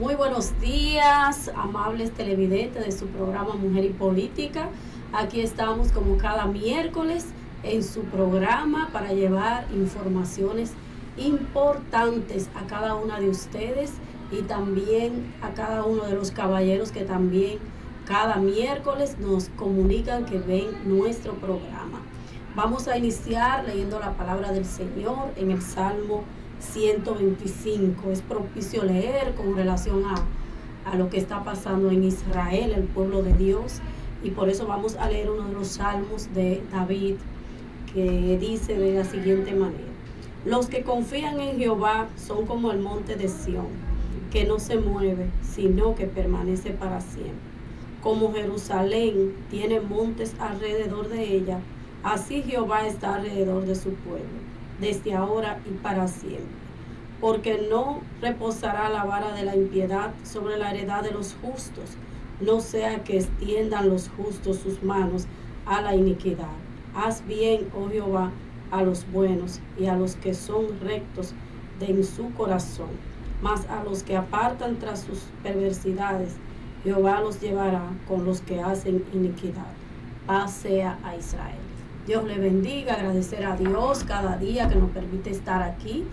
Muy buenos días, amables televidentes de su programa Mujer y Política. Aquí estamos como cada miércoles en su programa para llevar informaciones importantes a cada una de ustedes y también a cada uno de los caballeros que también cada miércoles nos comunican que ven nuestro programa. Vamos a iniciar leyendo la palabra del Señor en el Salmo 125. Es propicio leer con relación a lo que está pasando en Israel, el pueblo de Dios, y por eso vamos a leer uno de los salmos de David, que dice de la siguiente manera: los que confían en Jehová son como el monte de Sión, que no se mueve, sino que permanece para siempre. Como Jerusalén tiene montes alrededor de ella, así Jehová está alrededor de su pueblo, desde ahora y para siempre. Porque no reposará la vara de la impiedad sobre la heredad de los justos, no sea que extiendan los justos sus manos a la iniquidad. Haz bien, oh Jehová, a los buenos y a los que son rectos en su corazón, mas a los que apartan tras sus perversidades, Jehová los llevará con los que hacen iniquidad. Paz sea a Israel. Dios le bendiga, agradecer a Dios cada día que nos permite estar aquí,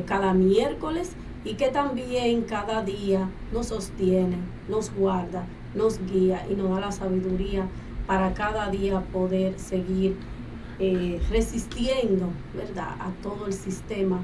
cada miércoles, y que también cada día nos sostiene, nos guarda, nos guía y nos da la sabiduría para cada día poder seguir resistiendo, ¿verdad?, a todo el sistema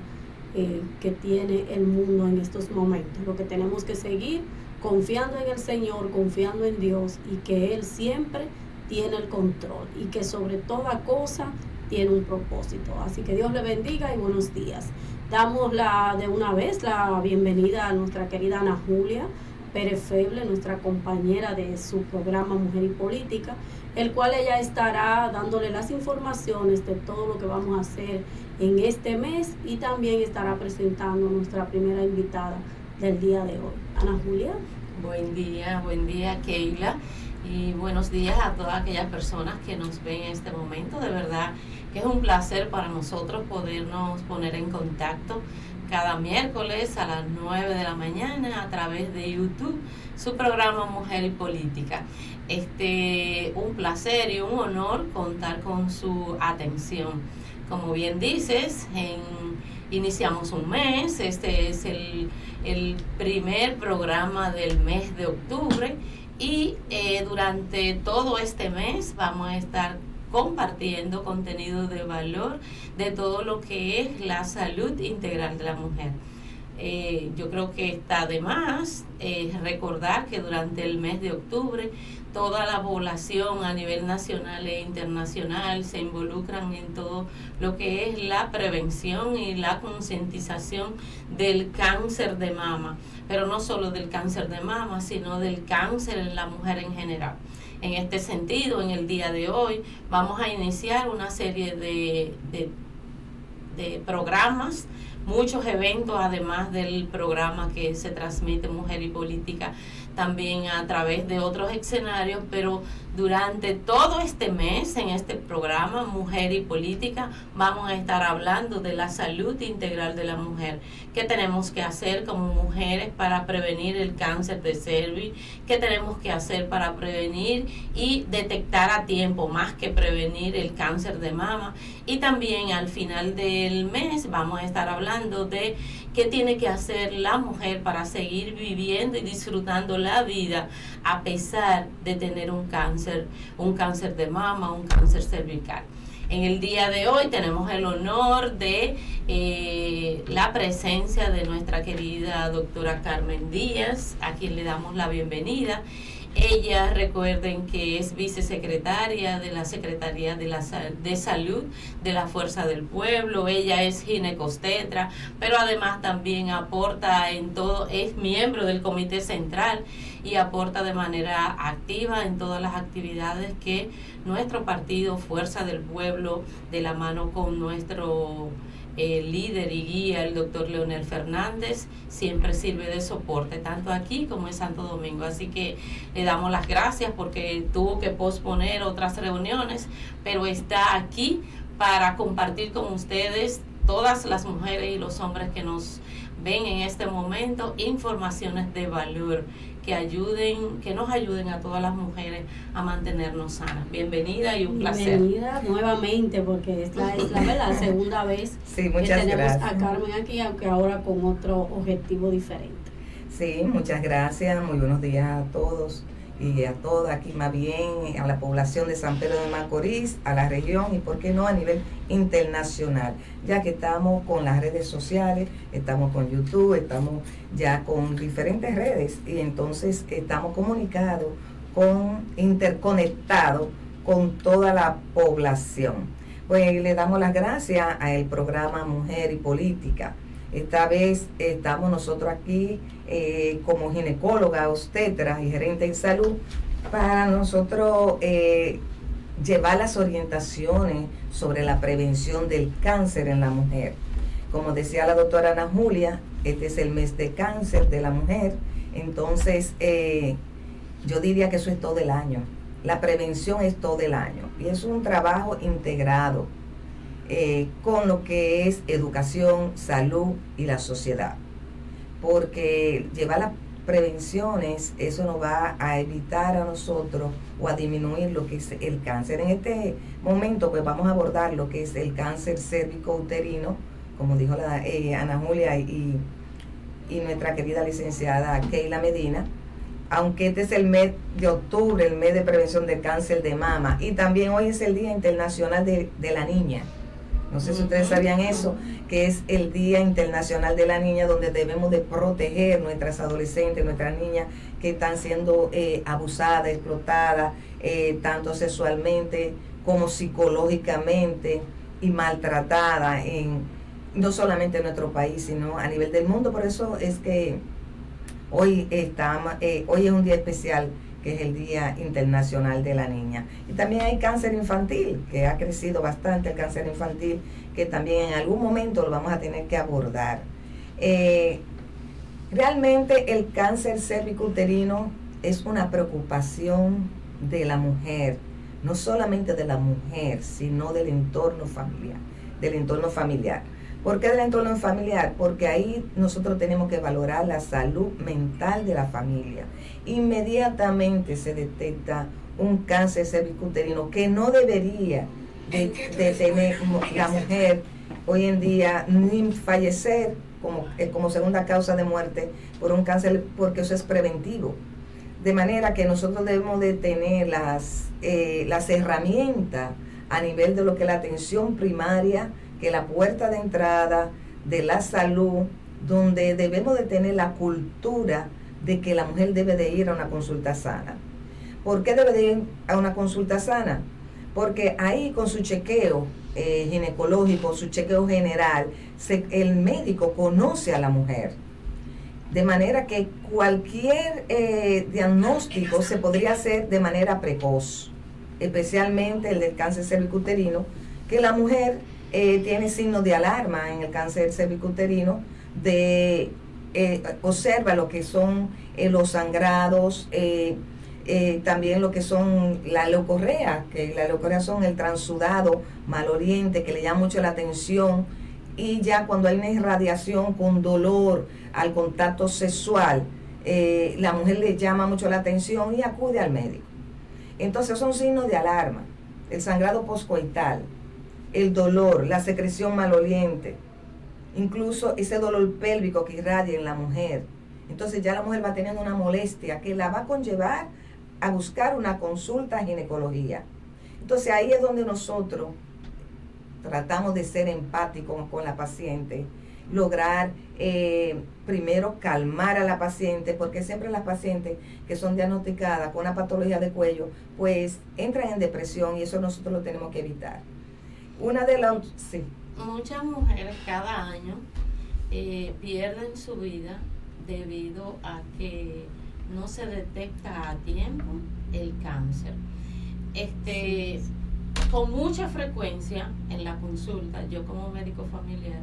que tiene el mundo en estos momentos. Lo que tenemos que seguir confiando en el Señor, confiando en Dios, y que Él siempre tiene el control y que sobre toda cosa tiene un propósito. Así que Dios le bendiga y buenos días. Damos de una vez la bienvenida a nuestra querida Ana Julia Pérez Feble, nuestra compañera de su programa Mujer y Política, el cual ella estará dándole las informaciones de todo lo que vamos a hacer en este mes, y también estará presentando nuestra primera invitada del día de hoy. Ana Julia. Buen día Keila, y buenos días a todas aquellas personas que nos ven en este momento. De verdad que es un placer para nosotros podernos poner en contacto cada miércoles a las 9 de la mañana a través de YouTube, su programa Mujer y Política. Un placer y un honor contar con su atención. Como bien dices, iniciamos un mes. Este es el primer programa del mes de octubre, y durante todo este mes vamos a estar compartiendo contenido de valor de todo lo que es la salud integral de la mujer. Yo creo que está de más recordar que durante el mes de octubre toda la población a nivel nacional e internacional se involucran en todo lo que es la prevención y la concientización del cáncer de mama, pero no solo del cáncer de mama, sino del cáncer en la mujer en general. En este sentido, en el día de hoy vamos a iniciar una serie de programas, muchos eventos, además del programa que se transmite Mujer y Política, también a través de otros escenarios, pero durante todo este mes, en este programa Mujer y Política, vamos a estar hablando de la salud integral de la mujer. ¿Qué tenemos que hacer como mujeres para prevenir el cáncer de cervix? ¿Qué tenemos que hacer para prevenir y detectar a tiempo, más que prevenir, el cáncer de mama? Y también al final del mes vamos a estar hablando de qué tiene que hacer la mujer para seguir viviendo y disfrutando la vida a pesar de tener un cáncer de mama, un cáncer cervical. En el día de hoy tenemos el honor de la presencia de nuestra querida doctora Carmen Díaz, a quien le damos la bienvenida. Ella, recuerden que es vicesecretaria de la Secretaría de Salud de la Fuerza del Pueblo. Ella es ginecostetra, pero además también aporta en todo, es miembro del Comité Central y aporta de manera activa en todas las actividades que nuestro partido Fuerza del Pueblo, de la mano con nuestro líder y guía, el doctor Leonel Fernández, siempre sirve de soporte, tanto aquí como en Santo Domingo. Así que le damos las gracias porque tuvo que posponer otras reuniones, pero está aquí para compartir con ustedes, todas las mujeres y los hombres que nos ven en este momento informaciones de valor que nos ayuden a todas las mujeres a mantenernos sanas. Bienvenida y un placer. Bienvenida nuevamente, porque es la segunda vez sí, que tenemos gracias a Carmen aquí, aunque ahora con otro objetivo diferente. Sí, muchas gracias, muy buenos días a todos y a todas, aquí más bien a la población de San Pedro de Macorís, a la región y por qué no a nivel internacional, ya que estamos con las redes sociales, estamos con YouTube, estamos ya con diferentes redes y entonces estamos comunicados, interconectados con toda la población. Pues le damos las gracias al programa Mujer y Política. Esta vez estamos nosotros aquí como ginecóloga, obstetra y gerente en salud para nosotros llevar las orientaciones sobre la prevención del cáncer en la mujer. Como decía la doctora Ana Julia, este es el mes de cáncer de la mujer, entonces yo diría que eso es todo el año. La prevención es todo el año y es un trabajo integrado con lo que es educación, salud y la sociedad. Porque llevar las prevenciones, eso nos va a evitar a nosotros o a disminuir lo que es el cáncer. En este momento pues vamos a abordar lo que es el cáncer cérvico-uterino, como dijo Ana Julia y nuestra querida licenciada Keila Medina, aunque este es el mes de octubre, el mes de prevención del cáncer de mama, y también hoy es el Día Internacional de la Niña. No sé si ustedes sabían eso, que es el Día Internacional de la Niña, donde debemos de proteger nuestras adolescentes, nuestras niñas que están siendo abusadas, explotadas, tanto sexualmente como psicológicamente y maltratadas, no solamente en nuestro país, sino a nivel del mundo. Por eso es que hoy es un día especial, que es el Día Internacional de la Niña. Y también hay cáncer infantil, que ha crecido bastante el cáncer infantil, que también en algún momento lo vamos a tener que abordar. Realmente el cáncer cérvico-uterino es una preocupación de la mujer, no solamente de la mujer, sino del entorno familiar. ¿Por qué del entorno familiar? Porque ahí nosotros tenemos que valorar la salud mental de la familia. Inmediatamente se detecta un cáncer cervicuterino que no debería de tener la mujer hoy en día ni fallecer como segunda causa de muerte por un cáncer, porque eso es preventivo. De manera que nosotros debemos de tener las herramientas a nivel de lo que es la atención primaria, que la puerta de entrada de la salud, donde debemos de tener la cultura de que la mujer debe de ir a una consulta sana. ¿Por qué debe de ir a una consulta sana? Porque ahí con su chequeo ginecológico, su chequeo general, el médico conoce a la mujer. De manera que cualquier diagnóstico se podría hacer de manera precoz, especialmente el del cáncer cervicuterino, que la mujer tiene signos de alarma en el cáncer cervicuterino, observa lo que son los sangrados, también lo que son la leucorrea, que la leucorrea son el transudado maloliente, que le llama mucho la atención, y ya cuando hay una irradiación con dolor al contacto sexual, la mujer le llama mucho la atención y acude al médico. Entonces son signos de alarma: el sangrado poscoital, el dolor, la secreción maloliente, incluso ese dolor pélvico que irradia en la mujer. Entonces ya la mujer va teniendo una molestia que la va a conllevar a buscar una consulta a ginecología. Entonces ahí es donde nosotros tratamos de ser empáticos con la paciente, lograr primero calmar a la paciente, porque siempre las pacientes que son diagnosticadas con una patología de cuello, pues entran en depresión, y eso nosotros lo tenemos que evitar. Muchas mujeres cada año pierden su vida debido a que no se detecta a tiempo el cáncer. Con mucha frecuencia en la consulta, yo como médico familiar,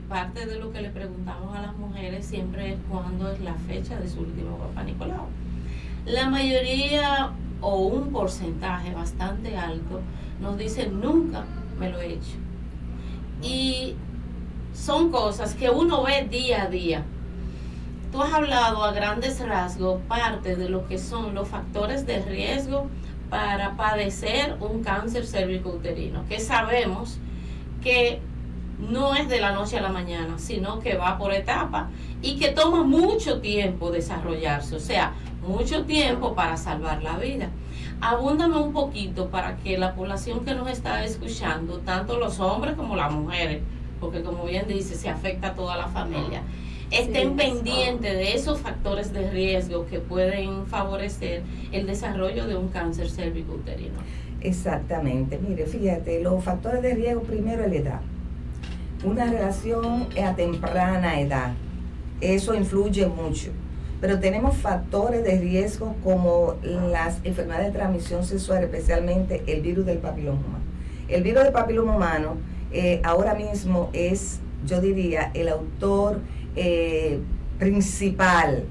parte de lo que le preguntamos a las mujeres siempre es cuándo es la fecha de su último Papá Nicolau. La mayoría, o un porcentaje bastante alto, nos dice: nunca me lo he hecho. Y son cosas que uno ve día a día. Tú has hablado a grandes rasgos parte de lo que son los factores de riesgo para padecer un cáncer cérvico-uterino, que sabemos que no es de la noche a la mañana, sino que va por etapas y que toma mucho tiempo desarrollarse, o sea, mucho tiempo para salvar la vida. Abúndame un poquito para que la población que nos está escuchando, tanto los hombres como las mujeres, porque como bien dice, se afecta a toda la familia, estén pendientes de esos factores de riesgo que pueden favorecer el desarrollo de un cáncer cérvico-uterino. Exactamente, mire, fíjate, los factores de riesgo primero es la edad. Una relación a temprana edad, eso influye mucho. Pero tenemos factores de riesgo como las enfermedades de transmisión sexual, especialmente el virus del papiloma humano. El virus del papiloma humano ahora mismo es, yo diría, el autor principal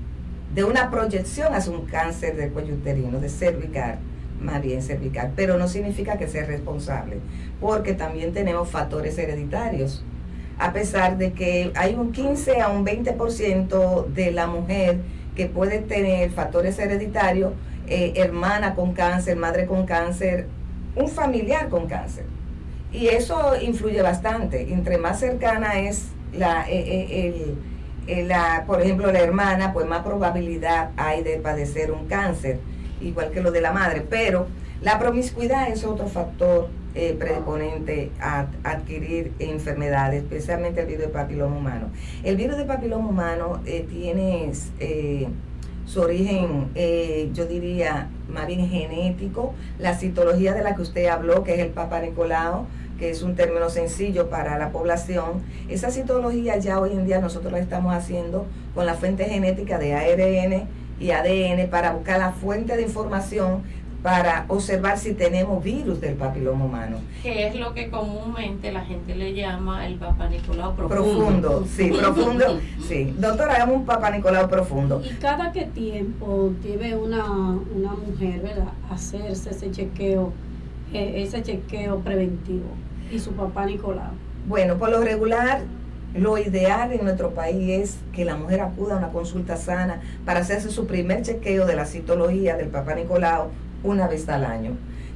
de una proyección hacia un cáncer de cuello uterino, de cervical, más bien cervical, pero no significa que sea responsable, porque también tenemos factores hereditarios. A pesar de que hay un 15 a un 20% de la mujer que puede tener factores hereditarios, hermana con cáncer, madre con cáncer, un familiar con cáncer. Y eso influye bastante. Entre más cercana es por ejemplo, la hermana, pues más probabilidad hay de padecer un cáncer, igual que lo de la madre. Pero la promiscuidad es otro factor predisponente a adquirir enfermedades, especialmente el virus de papiloma humano. El virus de papiloma humano tiene su origen, yo diría, más bien genético. La citología de la que usted habló, que es el Papa Nicolau, que es un término sencillo para la población, esa citología ya hoy en día nosotros la estamos haciendo con la fuente genética de ARN y ADN para buscar la fuente de información para observar si tenemos virus del papiloma humano. Que es lo que comúnmente la gente le llama el Papa Nicolau profundo. Profundo, sí, profundo, sí. Doctora, hagamos un Papa Nicolau profundo. ¿Y cada qué tiempo debe una mujer, ¿verdad?, hacerse ese chequeo preventivo y su Papa Nicolau? Bueno, por lo regular, lo ideal en nuestro país es que la mujer acuda a una consulta sana para hacerse su primer chequeo de la citología del Papa Nicolau una vez al año.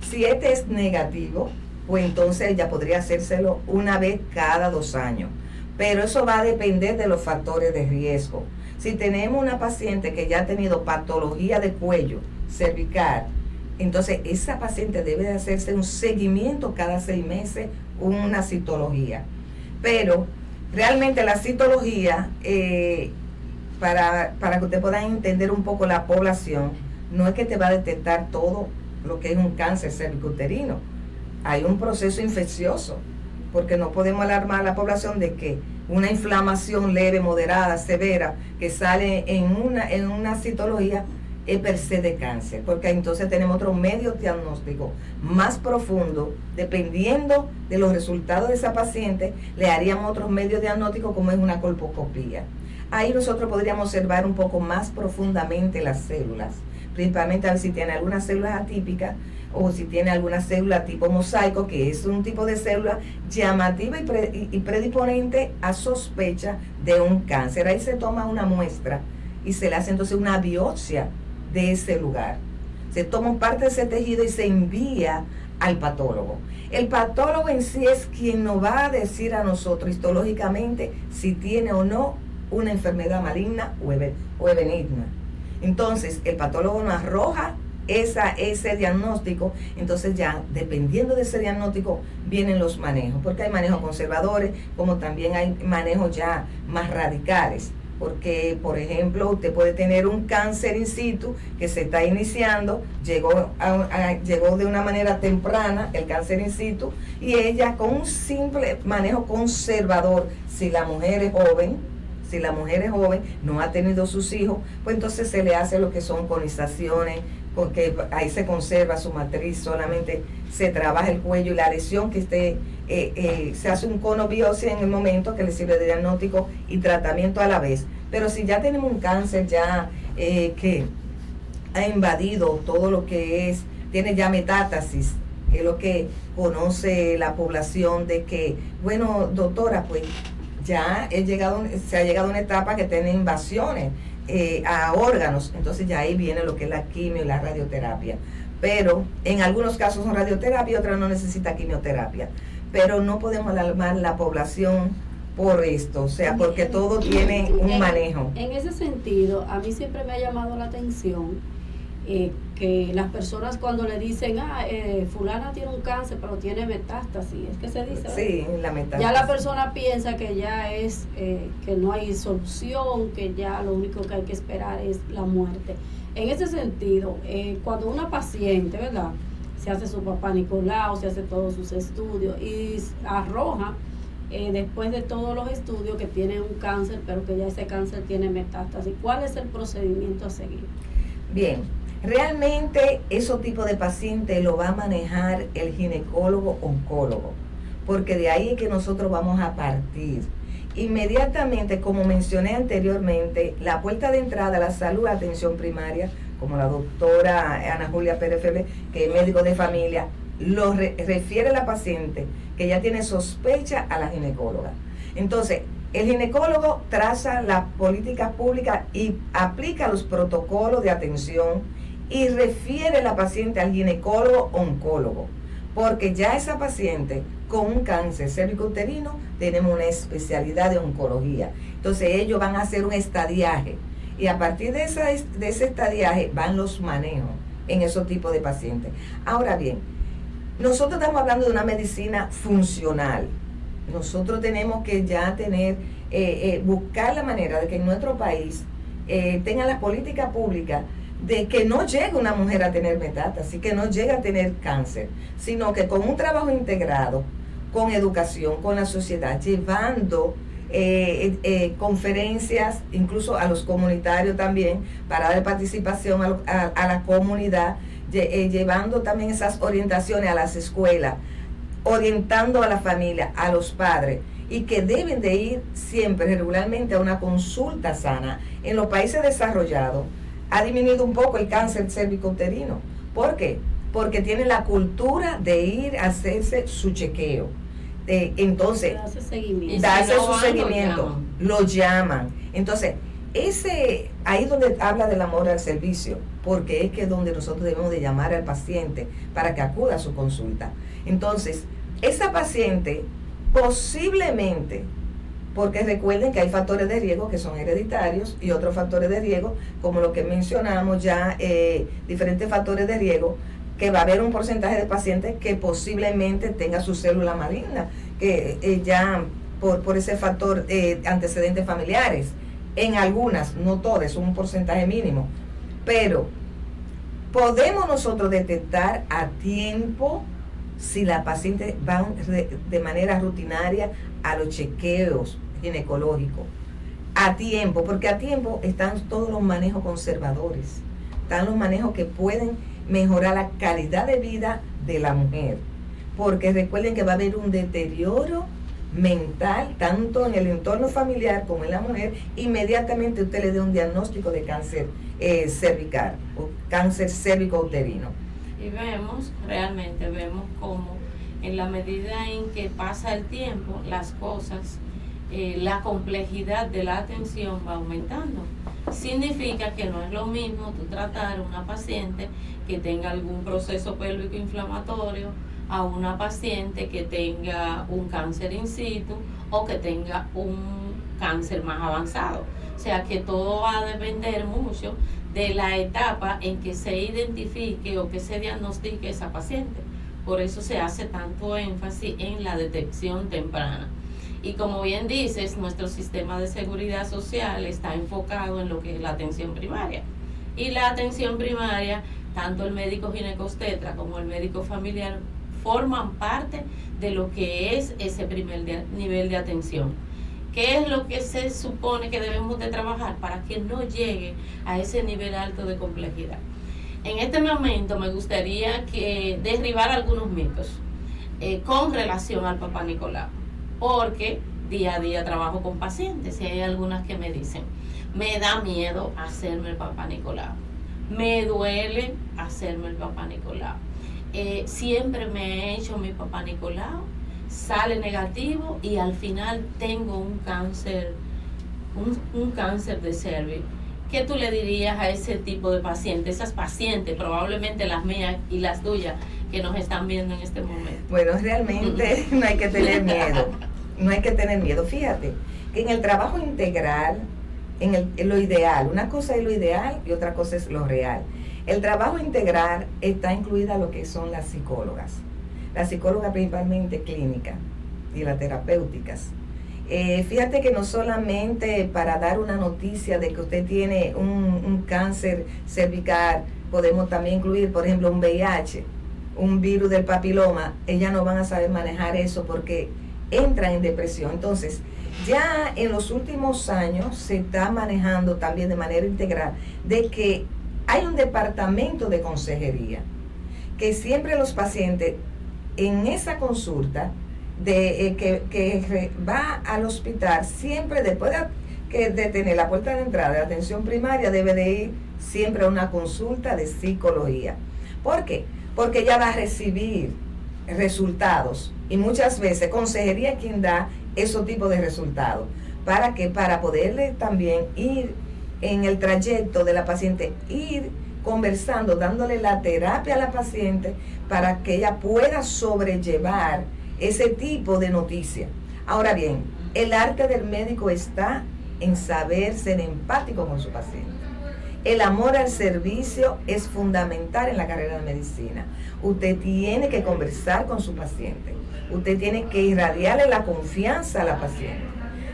Si este es negativo, pues entonces ella podría hacérselo una vez cada 2 años. Pero eso va a depender de los factores de riesgo. Si tenemos una paciente que ya ha tenido patología de cuello cervical, entonces esa paciente debe de hacerse un seguimiento cada 6 meses, una citología. Pero realmente la citología, para que ustedes puedan entender un poco la población, no es que te va a detectar todo lo que es un cáncer cervicuterino. Hay un proceso infeccioso, porque no podemos alarmar a la población de que una inflamación leve, moderada, severa, que sale en una citología, es per se de cáncer, porque entonces tenemos otro medio diagnóstico más profundo. Dependiendo de los resultados de esa paciente, le haríamos otros medios diagnósticos, como es una colposcopía. Ahí nosotros podríamos observar un poco más profundamente las células, principalmente a ver si tiene algunas células atípicas o si tiene alguna célula tipo mosaico, que es un tipo de célula llamativa y predisponente a sospecha de un cáncer. Ahí se toma una muestra y se le hace entonces una biopsia de ese lugar. Se toma parte de ese tejido y se envía al patólogo. El patólogo en sí es quien nos va a decir a nosotros histológicamente si tiene o no una enfermedad maligna o es benigna. Entonces el patólogo nos arroja ese diagnóstico. Entonces ya dependiendo de ese diagnóstico vienen los manejos, porque hay manejos conservadores como también hay manejos ya más radicales. Porque, por ejemplo, usted puede tener un cáncer in situ que se está iniciando, llegó de una manera temprana el cáncer in situ, y ella con un simple manejo conservador, si la mujer es joven, no ha tenido sus hijos, pues entonces se le hace lo que son conizaciones, porque ahí se conserva su matriz, solamente se trabaja el cuello y la lesión que esté, se hace un cono biopsia en el momento que le sirve de diagnóstico y tratamiento a la vez. Pero si ya tenemos un cáncer ya que ha invadido todo lo que es, tiene ya metástasis, es lo que conoce la población de que, bueno, doctora, pues ya se ha llegado a una etapa que tiene invasiones a órganos, entonces ya ahí viene lo que es la quimio y la radioterapia. Pero en algunos casos son radioterapia, otros no necesita quimioterapia. Pero no podemos alarmar la población por esto, o sea, porque todo tiene un manejo. En ese sentido, a mí siempre me ha llamado la atención que las personas cuando le dicen, fulana tiene un cáncer, pero tiene metástasis, es que se dice, ¿verdad? Sí, la metástasis. Ya la persona piensa que ya es, que no hay solución, que ya lo único que hay que esperar es la muerte. En ese sentido, cuando una paciente, ¿verdad?, se hace su papá Nicolau, se hace todos sus estudios y arroja, después de todos los estudios, que tiene un cáncer, pero que ya ese cáncer tiene metástasis, ¿cuál es el procedimiento a seguir? Bien, realmente esos tipos de pacientes lo va a manejar el ginecólogo oncólogo, porque de ahí es que nosotros vamos a partir. Inmediatamente, como mencioné anteriormente, la puerta de entrada a la salud, atención primaria, como la doctora Ana Julia Pérez Feble, que es médico de familia, lo refiere a la paciente que ya tiene sospecha a la ginecóloga. Entonces, el ginecólogo traza las políticas públicas y aplica los protocolos de atención y refiere a la paciente al ginecólogo oncólogo, porque ya esa paciente con un cáncer cervicouterino tenemos una especialidad de oncología. Entonces ellos van a hacer un estadiaje y a partir de ese estadiaje van los manejos en esos tipos de pacientes. Ahora bien, nosotros estamos hablando de una medicina funcional. Nosotros tenemos que ya buscar la manera de que en nuestro país tengan las políticas públicas de que no llegue una mujer a tener metástasis, que no llegue a tener cáncer, sino que con un trabajo integrado, con educación, con la sociedad, llevando conferencias, incluso a los comunitarios también, para dar participación a la comunidad, llevando también esas orientaciones a las escuelas, orientando a la familia, a los padres, y que deben de ir siempre regularmente a una consulta sana. En los países desarrollados ha disminuido un poco el cáncer cervicouterino. ¿Por qué? Porque tienen la cultura de ir a hacerse su chequeo. Entonces, darse su seguimiento, lo llaman. Entonces, ahí es donde habla del amor al servicio, porque es que es donde nosotros debemos de llamar al paciente para que acuda a su consulta. Entonces, esa paciente posiblemente, porque recuerden que hay factores de riesgo que son hereditarios y otros factores de riesgo, como lo que mencionamos ya, diferentes factores de riesgo, que va a haber un porcentaje de pacientes que posiblemente tenga su célula maligna, que ya por ese factor, antecedentes familiares. En algunas, no todas, un porcentaje mínimo, pero podemos nosotros detectar a tiempo si la paciente va de manera rutinaria a los chequeos ginecológicos, a tiempo, porque a tiempo están todos los manejos conservadores, están los manejos que pueden mejorar la calidad de vida de la mujer, porque recuerden que va a haber un deterioro mental, tanto en el entorno familiar como en la mujer. Inmediatamente usted le dé un diagnóstico de cáncer cervical o cáncer cervicouterino. Y realmente vemos cómo en la medida en que pasa el tiempo, las cosas, la complejidad de la atención va aumentando. Significa que no es lo mismo tú tratar a una paciente que tenga algún proceso pélvico inflamatorio a una paciente que tenga un cáncer in situ o que tenga un cáncer más avanzado. O sea que todo va a depender mucho de la etapa en que se identifique o que se diagnostique esa paciente. Por eso se hace tanto énfasis en la detección temprana. Y como bien dices, nuestro sistema de seguridad social está enfocado en lo que es la atención primaria. Y la atención primaria, tanto el médico ginecobstetra como el médico familiar forman parte de lo que es ese primer nivel de atención. ¿Qué es lo que se supone que debemos de trabajar para que no llegue a ese nivel alto de complejidad? En este momento me gustaría derribar algunos mitos con relación al Papá Nicolau, porque día a día trabajo con pacientes y hay algunas que me dicen, me da miedo hacerme el Papá Nicolau, me duele hacerme el Papá Nicolau, siempre me he hecho mi Papá Nicolau, sale negativo y al final tengo un cáncer, un cáncer de cervix. ¿Qué tú le dirías a ese tipo de pacientes, esas pacientes, probablemente las mías y las tuyas, que nos están viendo en este momento? Bueno, realmente no hay que tener miedo, no hay que tener miedo. Fíjate que en el trabajo integral, en lo ideal, una cosa es lo ideal y otra cosa es lo real. El trabajo integral está incluida lo que son las psicólogas principalmente clínicas y las terapéuticas. Fíjate que no solamente para dar una noticia de que usted tiene un cáncer cervical, podemos también incluir, por ejemplo, un VIH, un virus del papiloma. Ellas no van a saber manejar eso porque entran en depresión. Entonces, ya en los últimos años se está manejando también de manera integral de que hay un departamento de consejería que siempre los pacientes en esa consulta que va al hospital, siempre después de tener la puerta de entrada de atención primaria, debe de ir siempre a una consulta de psicología. ¿Por qué? Porque ella va a recibir resultados y muchas veces consejería quien da esos tipos de resultados. ¿Para qué? Para poderle también ir en el trayecto de la paciente, ir conversando, dándole la terapia a la paciente para que ella pueda sobrellevar ese tipo de noticia. Ahora bien, el arte del médico está en saber ser empático con su paciente. El amor al servicio es fundamental en la carrera de medicina. Usted tiene que conversar con su paciente. Usted tiene que irradiarle la confianza a la paciente.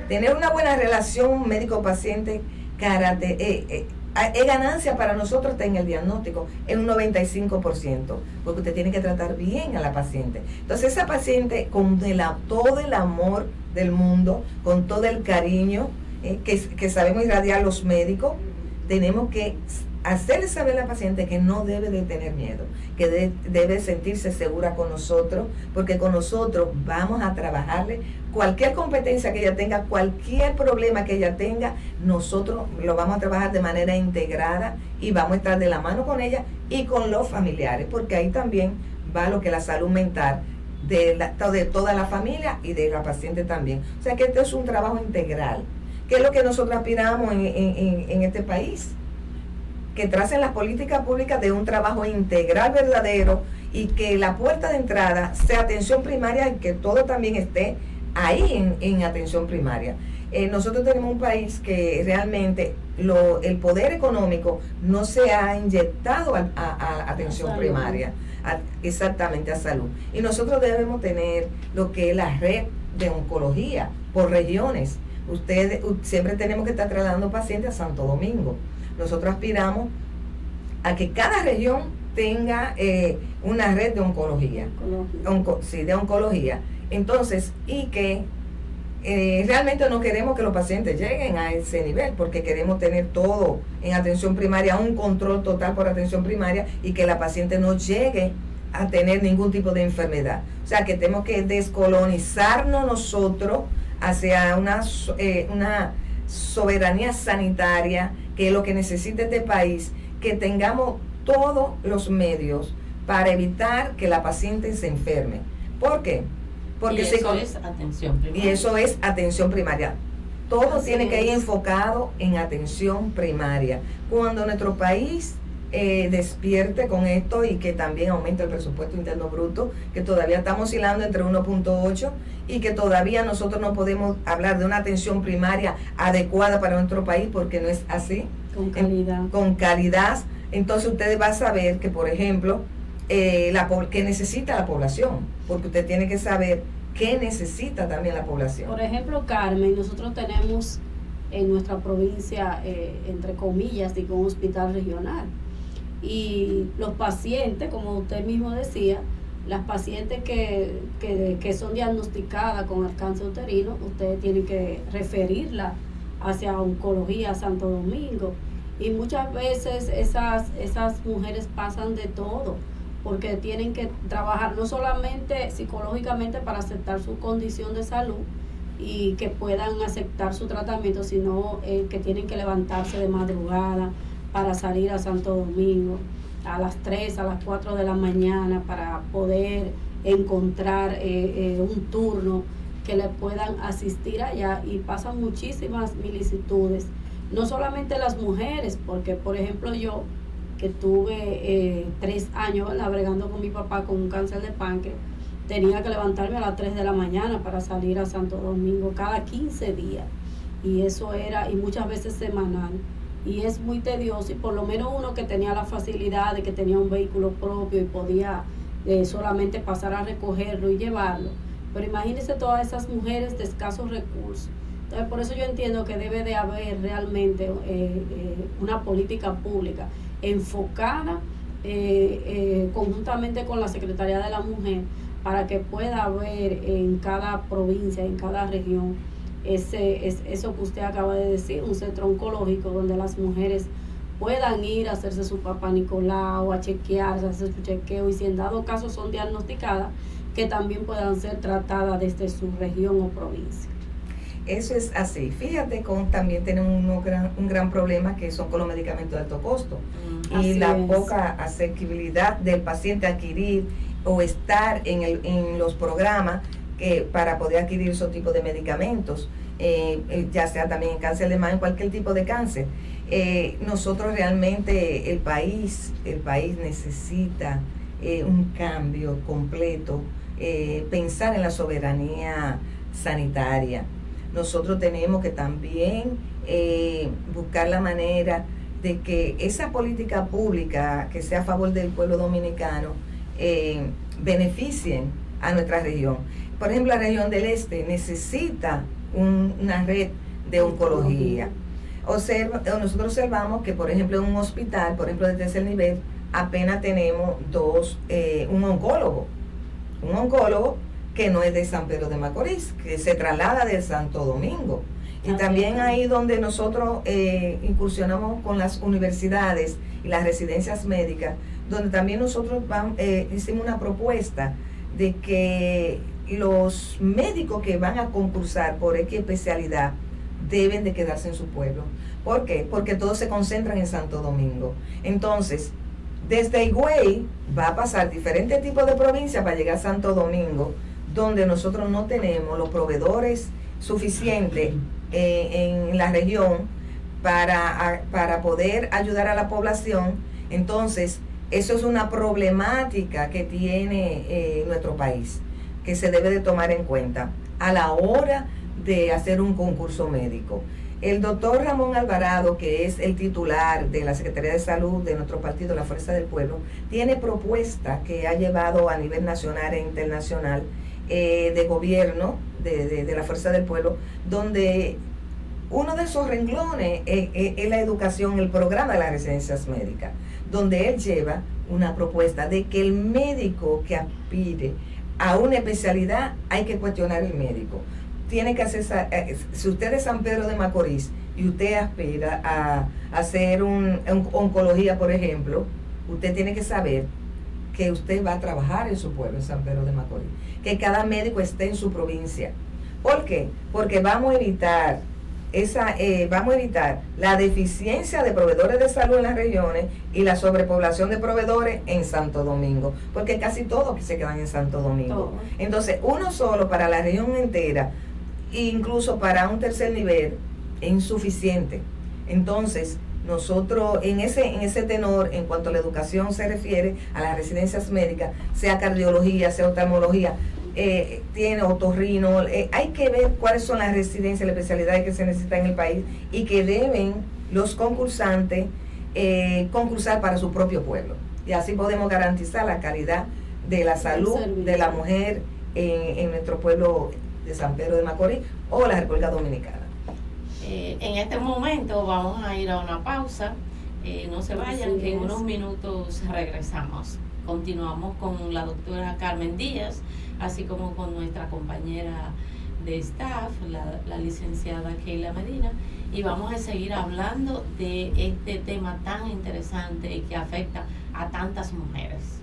Tener una buena relación médico-paciente es ganancia para nosotros hasta en el diagnóstico, en un 95%, porque usted tiene que tratar bien a la paciente. Entonces esa paciente con todo el amor del mundo, con todo el cariño que sabemos irradiar los médicos, tenemos que hacerle saber a la paciente que no debe de tener miedo, que debe sentirse segura con nosotros, porque con nosotros vamos a trabajarle cualquier competencia que ella tenga, cualquier problema que ella tenga, nosotros lo vamos a trabajar de manera integrada y vamos a estar de la mano con ella y con los familiares, porque ahí también va lo que es la salud mental de toda la familia y de la paciente también. O sea que esto es un trabajo integral, que es lo que nosotros aspiramos en este país, que tracen las políticas públicas de un trabajo integral verdadero y que la puerta de entrada sea atención primaria y que todo también esté ahí en atención primaria. Nosotros tenemos un país que realmente el poder económico no se ha inyectado a atención primaria, exactamente a salud. Y nosotros debemos tener lo que es la red de oncología por regiones. Siempre tenemos que estar trasladando pacientes a Santo Domingo. Nosotros aspiramos a que cada región tenga una red de oncología. De oncología. Entonces, y que realmente no queremos que los pacientes lleguen a ese nivel, porque queremos tener todo en atención primaria, un control total por atención primaria y que la paciente no llegue a tener ningún tipo de enfermedad. O sea, que tenemos que descolonizarnos nosotros hacia una soberanía sanitaria, que es lo que necesita este país, que tengamos todos los medios para evitar que la paciente se enferme. ¿Por qué? Porque eso es atención primaria. Y eso es atención primaria. Todo tiene que ir enfocado en atención primaria. Cuando nuestro país despierte con esto y que también aumente el presupuesto interno bruto, que todavía estamos oscilando entre 1.8 y que todavía nosotros no podemos hablar de una atención primaria adecuada para nuestro país porque no es así. Con calidad. Con calidad. Entonces ustedes van a saber que, por ejemplo, que necesita la población, porque usted tiene que saber qué necesita también la población. Por ejemplo, Carmen, nosotros tenemos en nuestra provincia, entre comillas, digo, un hospital regional. Y los pacientes, como usted mismo decía, las pacientes que son diagnosticadas con el cáncer uterino, ustedes tienen que referirla hacia oncología Santo Domingo. Y muchas veces esas mujeres pasan de todo, porque tienen que trabajar no solamente psicológicamente para aceptar su condición de salud y que puedan aceptar su tratamiento, sino que tienen que levantarse de madrugada para salir a Santo Domingo a las 3, a las 4 de la mañana para poder encontrar un turno que le puedan asistir allá, y pasan muchísimas vicisitudes, no solamente las mujeres, porque por ejemplo yo, que tuve 3 años bregando con mi papá con un cáncer de páncreas, tenía que levantarme a las 3 de la mañana para salir a Santo Domingo cada 15 días, y eso era, y muchas veces semanal, y es muy tedioso, y por lo menos uno que tenía la facilidad de que tenía un vehículo propio y podía solamente pasar a recogerlo y llevarlo, pero imagínense todas esas mujeres de escasos recursos. Entonces, por eso yo entiendo que debe de haber realmente una política pública enfocada conjuntamente con la Secretaría de la Mujer, para que pueda haber en cada provincia, en cada región, eso que usted acaba de decir, un centro oncológico donde las mujeres puedan ir a hacerse su papá Nicolau, a chequearse, a hacer su chequeo, y si en dado caso son diagnosticadas, que también puedan ser tratadas desde su región o provincia. Eso es así. Fíjate, también tenemos un gran problema, que son con los medicamentos de alto costo, y la poca asequibilidad del paciente a adquirir o estar en los programas para poder adquirir esos tipos de medicamentos, ya sea también en cáncer de mama, en cualquier tipo de cáncer. Nosotros realmente, el país necesita un cambio completo, pensar en la soberanía sanitaria. Nosotros tenemos que también buscar la manera de que esa política pública que sea a favor del pueblo dominicano beneficien a nuestra región. Por ejemplo, la región del este necesita una red de oncología. Nosotros observamos que, por ejemplo, en un hospital, por ejemplo, de tercer nivel, apenas tenemos un oncólogo que no es de San Pedro de Macorís, que se traslada de Santo Domingo. Y también ahí donde nosotros incursionamos con las universidades y las residencias médicas, donde también nosotros hicimos una propuesta de que los médicos que van a concursar por X especialidad deben de quedarse en su pueblo. ¿Por qué? Porque todos se concentran en Santo Domingo. Entonces, desde Higüey va a pasar diferentes tipos de provincias para llegar a Santo Domingo, donde nosotros no tenemos los proveedores suficientes en la región para poder ayudar a la población. Entonces, eso es una problemática que tiene nuestro país, que se debe de tomar en cuenta a la hora de hacer un concurso médico. El doctor Ramón Alvarado, que es el titular de la Secretaría de Salud de nuestro partido, La Fuerza del Pueblo, tiene propuestas que ha llevado a nivel nacional e internacional de gobierno de la Fuerza del Pueblo, donde uno de esos renglones es la educación, el programa de las residencias médicas, donde él lleva una propuesta de que el médico que aspire a una especialidad, hay que cuestionar el médico. Tiene que hacer, si usted es San Pedro de Macorís y usted aspira a hacer oncología, por ejemplo, usted tiene que saber que usted va a trabajar en su pueblo, en San Pedro de Macorís, que cada médico esté en su provincia. ¿Por qué? Porque vamos a evitar la deficiencia de proveedores de salud en las regiones y la sobrepoblación de proveedores en Santo Domingo, porque casi todos se quedan en Santo Domingo. Entonces, uno solo para la región entera, incluso para un tercer nivel, es insuficiente. Entonces, nosotros en ese tenor, en cuanto a la educación se refiere a las residencias médicas, sea cardiología, sea oftalmología, tiene otorrino, hay que ver cuáles son las residencias, las especialidades que se necesitan en el país y que deben los concursantes concursar para su propio pueblo. Y así podemos garantizar la calidad de la salud de la mujer en nuestro pueblo de San Pedro de Macorís o la República Dominicana. En este momento vamos a ir a una pausa. No se vayan, que en unos minutos regresamos. Continuamos con la doctora Carmen Díaz, así como con nuestra compañera de staff, la licenciada Keila Medina, y vamos a seguir hablando de este tema tan interesante y que afecta a tantas mujeres.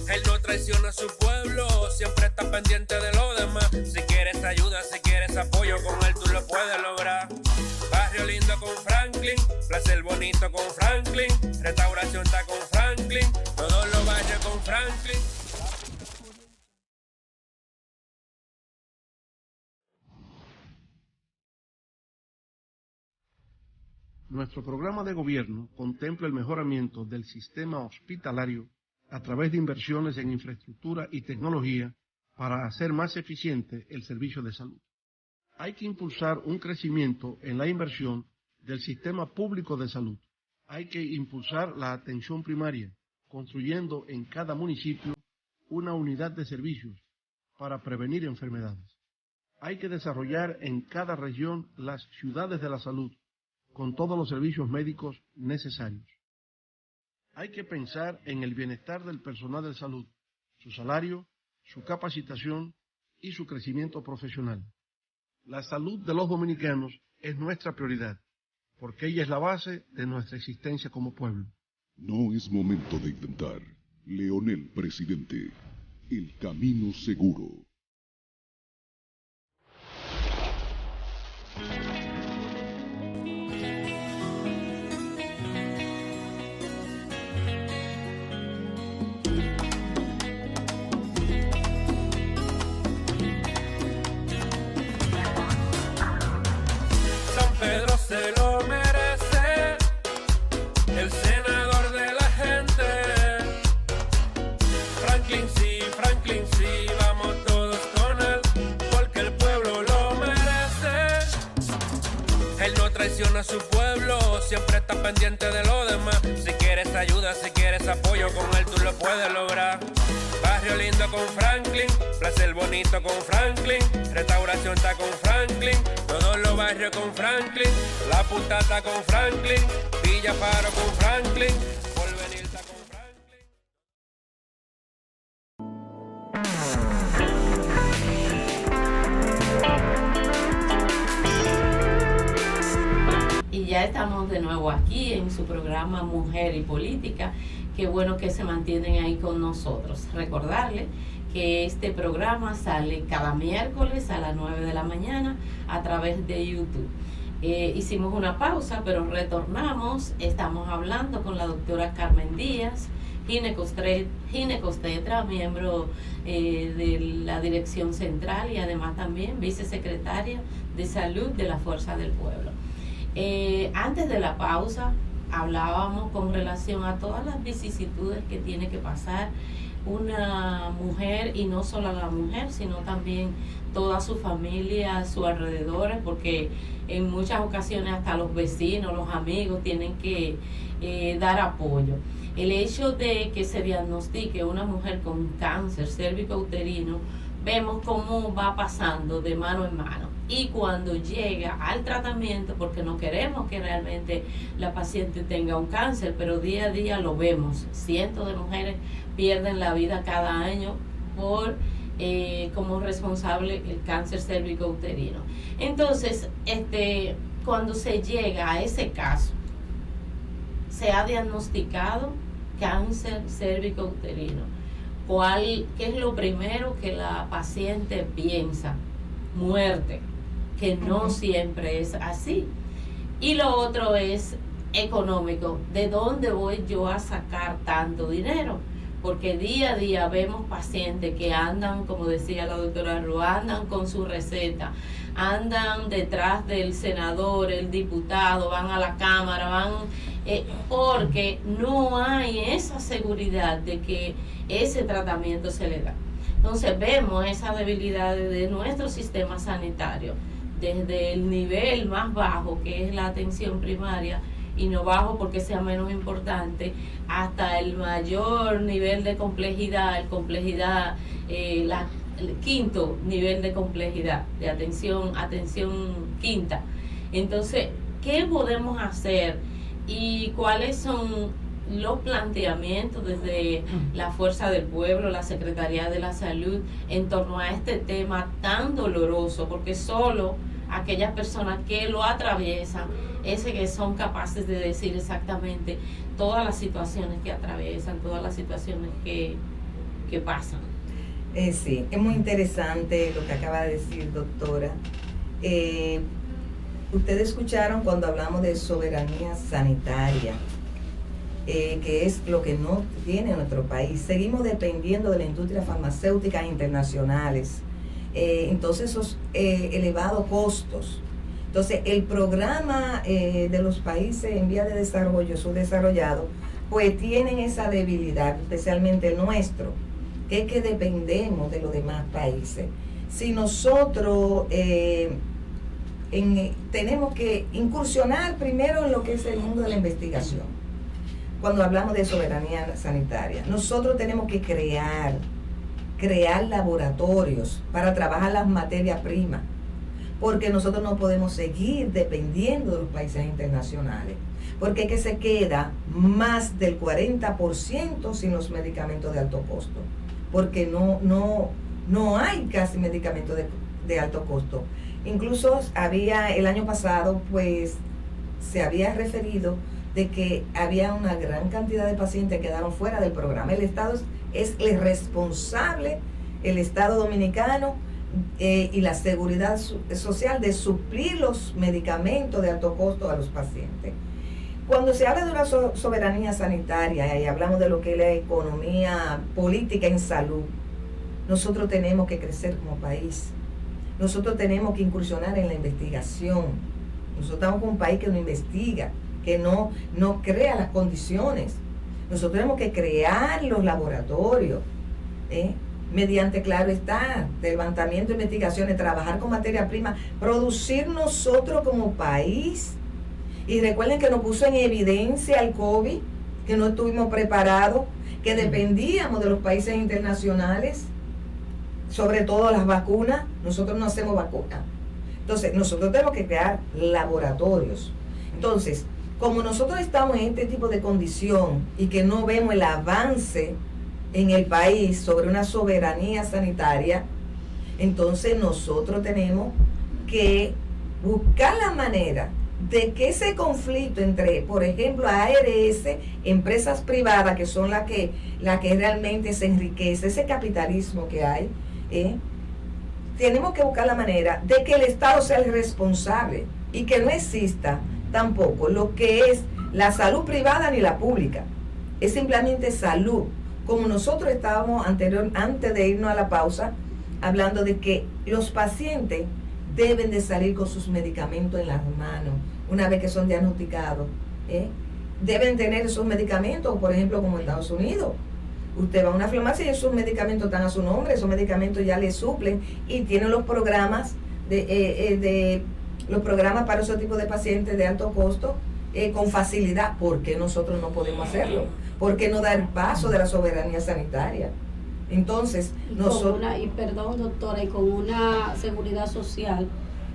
Él no traiciona a su pueblo, siempre está pendiente de lo demás. Si quieres ayuda, si quieres apoyo, con él tú lo puedes lograr. Barrio lindo con Franklin, placer bonito con Franklin, restauración está con Franklin, todos los barrios con Franklin. Nuestro programa de gobierno contempla el mejoramiento del sistema hospitalario a través de inversiones en infraestructura y tecnología para hacer más eficiente el servicio de salud. Hay que impulsar un crecimiento en la inversión del sistema público de salud. Hay que impulsar la atención primaria, construyendo en cada municipio una unidad de servicios para prevenir enfermedades. Hay que desarrollar en cada región las ciudades de la salud, con todos los servicios médicos necesarios. Hay que pensar en el bienestar del personal de salud, su salario, su capacitación y su crecimiento profesional. La salud de los dominicanos es nuestra prioridad, porque ella es la base de nuestra existencia como pueblo. No es momento de inventar. Leonel Presidente, el camino seguro. Pedro se lo merece, el senador de la gente. Franklin sí, vamos todos con él, porque el pueblo lo merece. Él no traiciona a su pueblo, siempre está pendiente de lo demás. Si quieres ayuda, si quieres apoyo, con él tú lo puedes lograr. Barrio lindo con Franklin, placer bonito con Franklin, restauración está con Franklin, todos los barrios con Franklin, La Punta está con Franklin, Villa Faro con Franklin, Porvenir está con Franklin. Y ya estamos de nuevo aquí en su programa Mujer y Política. Qué bueno que se mantienen ahí con nosotros. Recordarle que este programa sale cada miércoles a las 9 de la mañana a través de YouTube. Hicimos una pausa, pero retornamos. Estamos hablando con la doctora Carmen Díaz, ginecobstetra, miembro de la Dirección Central y además también vicesecretaria de Salud de la Fuerza del Pueblo. Antes de la pausa, hablábamos con relación a todas las vicisitudes que tiene que pasar una mujer, y no solo la mujer, sino también toda su familia, sus alrededores, porque en muchas ocasiones hasta los vecinos, los amigos tienen que dar apoyo. El hecho de que se diagnostique una mujer con cáncer cérvico-uterino, vemos cómo va pasando de mano en mano. Y cuando llega al tratamiento, porque no queremos que realmente la paciente tenga un cáncer, pero día a día lo vemos. Cientos de mujeres pierden la vida cada año por como responsable el cáncer cérvico-uterino. Entonces, cuando se llega a ese caso, se ha diagnosticado cáncer cérvico-uterino. ¿Qué es lo primero que la paciente piensa? Muerte, que no siempre es así. Y lo otro es económico. ¿De dónde voy yo a sacar tanto dinero? Porque día a día vemos pacientes que andan, como decía la doctora Ru, andan con su receta, andan detrás del senador, el diputado, van a la cámara, porque no hay esa seguridad de que ese tratamiento se le da. Entonces vemos esa debilidad de nuestro sistema sanitario, desde el nivel más bajo, que es la atención primaria, y no bajo porque sea menos importante, hasta el mayor nivel de complejidad, el quinto nivel de complejidad, de atención quinta. Entonces, ¿qué podemos hacer y cuáles son los planteamientos desde la Fuerza del Pueblo, la Secretaría de la Salud, en torno a este tema tan doloroso? Porque solo aquellas personas que lo atraviesan que son capaces de decir exactamente todas las situaciones que atraviesan, todas las situaciones que que pasan. Sí, es muy interesante lo que acaba de decir, doctora. Ustedes escucharon cuando hablamos de soberanía sanitaria, que es lo que no tiene nuestro país. Seguimos dependiendo de la industria farmacéutica internacionales. Entonces, esos elevados costos. Entonces, el programa de los países en vía de desarrollo, subdesarrollados, pues tienen esa debilidad, especialmente el nuestro, que es que dependemos de los demás países. Si nosotros tenemos que incursionar primero en lo que es el mundo de la investigación, cuando hablamos de soberanía sanitaria, nosotros tenemos que crear laboratorios para trabajar las materias primas, porque nosotros no podemos seguir dependiendo de los países internacionales, porque es que se queda más del 40% sin los medicamentos de alto costo, porque no hay casi medicamentos de alto costo. Incluso el año pasado, pues, se había referido de que había una gran cantidad de pacientes que quedaron fuera del programa. El Estado es el responsable, el Estado dominicano y la seguridad social, de suplir los medicamentos de alto costo a los pacientes. Cuando se habla de una soberanía sanitaria y hablamos de lo que es la economía política en salud, nosotros tenemos que crecer como país. Nosotros tenemos que incursionar en la investigación. Nosotros estamos con un país que no investiga, que no crea las condiciones. Nosotros tenemos que crear los laboratorios, mediante, claro está, levantamiento de investigaciones, trabajar con materia prima, producir nosotros como país. Y recuerden que nos puso en evidencia el COVID, que no estuvimos preparados, que dependíamos de los países internacionales, sobre todo las vacunas. Nosotros no hacemos vacunas. Entonces, nosotros tenemos que crear laboratorios. Entonces, como nosotros estamos en este tipo de condición y que no vemos el avance en el país sobre una soberanía sanitaria, entonces nosotros tenemos que buscar la manera de que ese conflicto entre, por ejemplo, ARS, empresas privadas, que son las que realmente se enriquece, ese capitalismo que hay, tenemos que buscar la manera de que el Estado sea el responsable y que no exista tampoco lo que es la salud privada ni la pública. Es simplemente salud. Como nosotros estábamos antes de irnos a la pausa, hablando de que los pacientes deben de salir con sus medicamentos en las manos una vez que son diagnosticados. Deben tener esos medicamentos, por ejemplo, como en Estados Unidos. Usted va a una farmacia y esos medicamentos están a su nombre, esos medicamentos ya le suplen y tienen los programas los programas para esos tipos de pacientes de alto costo con facilidad. ¿Por qué nosotros no podemos hacerlo? ¿Por qué no dar el paso de la soberanía sanitaria? Entonces, perdón, doctora, y con una seguridad social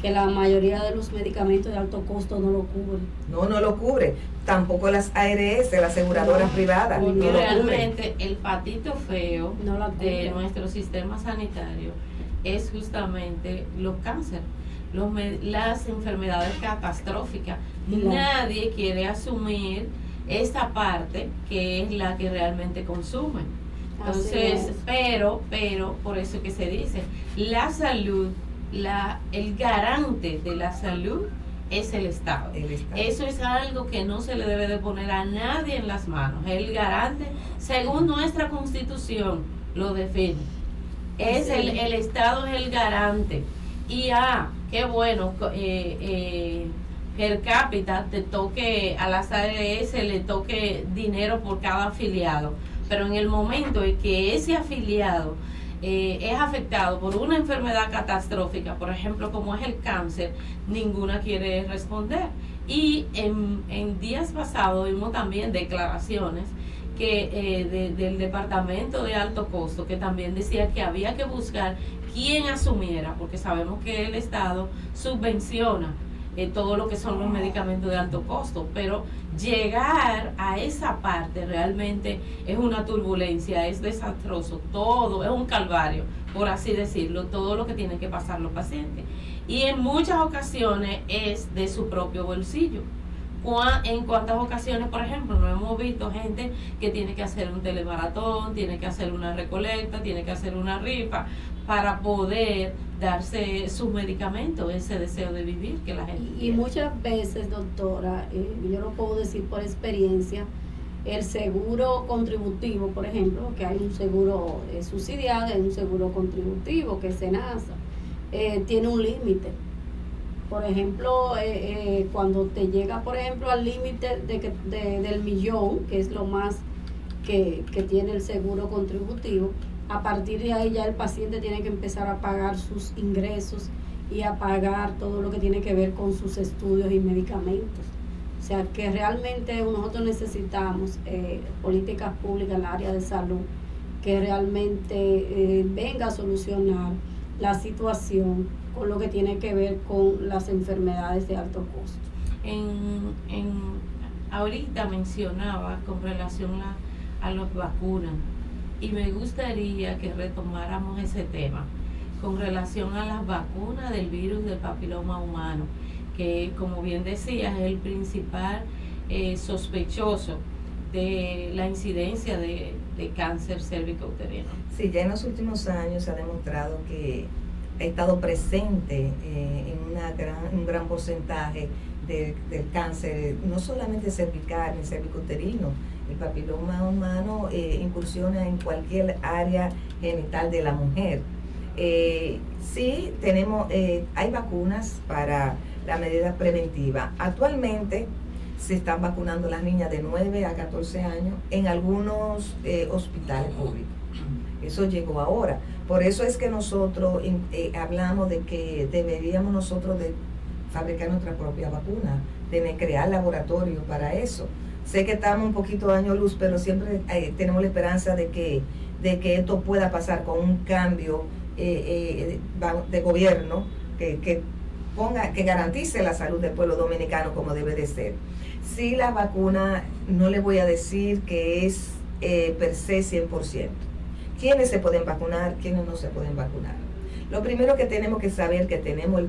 que la mayoría de los medicamentos de alto costo no lo cubren. No lo cubre. Tampoco las ARS, las aseguradoras privadas. Porque realmente el patito feo de nuestro sistema sanitario es justamente los cánceres, las enfermedades catastróficas. Nadie quiere asumir esta parte que es la que realmente consume. Entonces, pero por eso que se dice, la salud, el garante de la salud es el Estado. Eso es algo que no se le debe de poner a nadie en las manos. El garante, según nuestra Constitución, lo define. El Estado es el garante. Y qué bueno, per cápita te toque, a las ARS le toque dinero por cada afiliado. Pero en el momento en que ese afiliado es afectado por una enfermedad catastrófica, por ejemplo, como es el cáncer, ninguna quiere responder. Y en días pasados vimos también declaraciones del Departamento de Alto Costo, que también decía que había que buscar quién asumiera, porque sabemos que el Estado subvenciona todo lo que son los medicamentos de alto costo, pero llegar a esa parte realmente es una turbulencia, es desastroso, todo es un calvario, por así decirlo, todo lo que tienen que pasar los pacientes, y en muchas ocasiones es de su propio bolsillo, En cuántas ocasiones, por ejemplo, no hemos visto gente que tiene que hacer un telemaratón, tiene que hacer una recolecta, tiene que hacer una rifa para poder darse sus medicamentos, ese deseo de vivir que la gente y tiene. muchas veces, doctora, yo lo puedo decir por experiencia, el seguro contributivo, por ejemplo, que hay un seguro subsidiado, hay un seguro contributivo que es SENASA, tiene un límite. Por ejemplo, cuando te llega, por ejemplo, al límite del millón, que es lo más que tiene el seguro contributivo, a partir de ahí ya el paciente tiene que empezar a pagar sus ingresos y a pagar todo lo que tiene que ver con sus estudios y medicamentos. O sea que realmente nosotros necesitamos políticas públicas en el área de salud que realmente venga a solucionar la situación con lo que tiene que ver con las enfermedades de alto costo. Ahorita mencionaba con relación a las vacunas, y me gustaría que retomáramos ese tema con relación a las vacunas del virus del papiloma humano, que como bien decías es el principal sospechoso de la incidencia de cáncer cérvico-uterino. Sí, ya en los últimos años se ha demostrado que ha estado presente en un gran porcentaje del cáncer, no solamente cervical ni cérvico-uterino. El papiloma humano incursiona en cualquier área genital de la mujer. Sí, hay vacunas para la medida preventiva. Actualmente se están vacunando las niñas de 9 a 14 años en algunos hospitales públicos. Eso llegó ahora. Por eso es que nosotros hablamos de que deberíamos nosotros de fabricar nuestra propia vacuna, crear laboratorios para eso. Sé que estamos un poquito año luz, pero siempre tenemos la esperanza de que esto pueda pasar con un cambio de gobierno que garantice la salud del pueblo dominicano como debe de ser. Sí, la vacuna, no le voy a decir que es per se 100%. ¿Quiénes se pueden vacunar? ¿Quiénes no se pueden vacunar? Lo primero que tenemos que saber que tenemos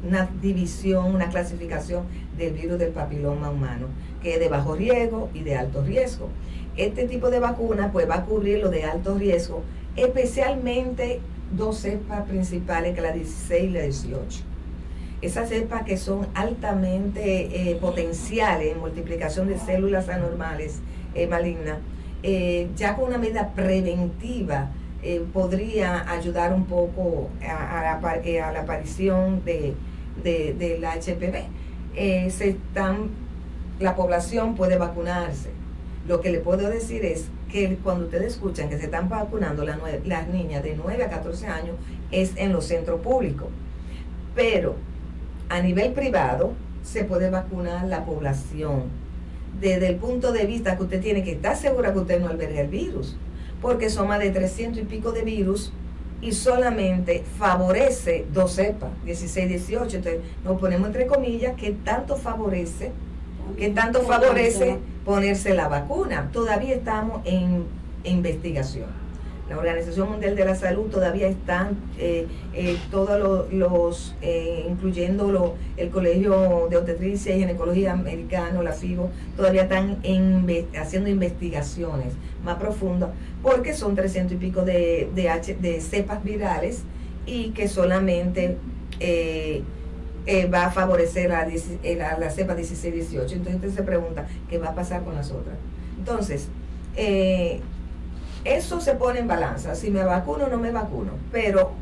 una división, una clasificación del virus del papiloma humano, que es de bajo riesgo y de alto riesgo. Este tipo de vacuna pues va a cubrir lo de alto riesgo, especialmente dos cepas principales, que la 16 y la 18. Esas cepas que son altamente potenciales en multiplicación de células anormales malignas, ya con una medida preventiva podría ayudar un poco a la aparición del HPV. La población puede vacunarse. Lo que le puedo decir es que cuando ustedes escuchan que se están vacunando las niñas de 9 a 14 años es en los centros públicos, pero a nivel privado se puede vacunar la población desde el punto de vista que usted tiene que estar segura que usted no alberga el virus, porque son más de 300 y pico de virus y solamente favorece dos cepas, 16, 18. Entonces nos ponemos entre comillas que tanto favorece ponerse la vacuna. Todavía estamos en investigación. La Organización Mundial de la Salud todavía están, todos incluyendo el Colegio de Obstetricia y Ginecología Americano, la FIGO, todavía están haciendo investigaciones más profundas, porque son 300 y pico de cepas virales y que solamente va a favorecer la cepa 16-18. Entonces usted se pregunta, ¿qué va a pasar con las otras? Entonces, eso se pone en balanza, si me vacuno o no me vacuno, pero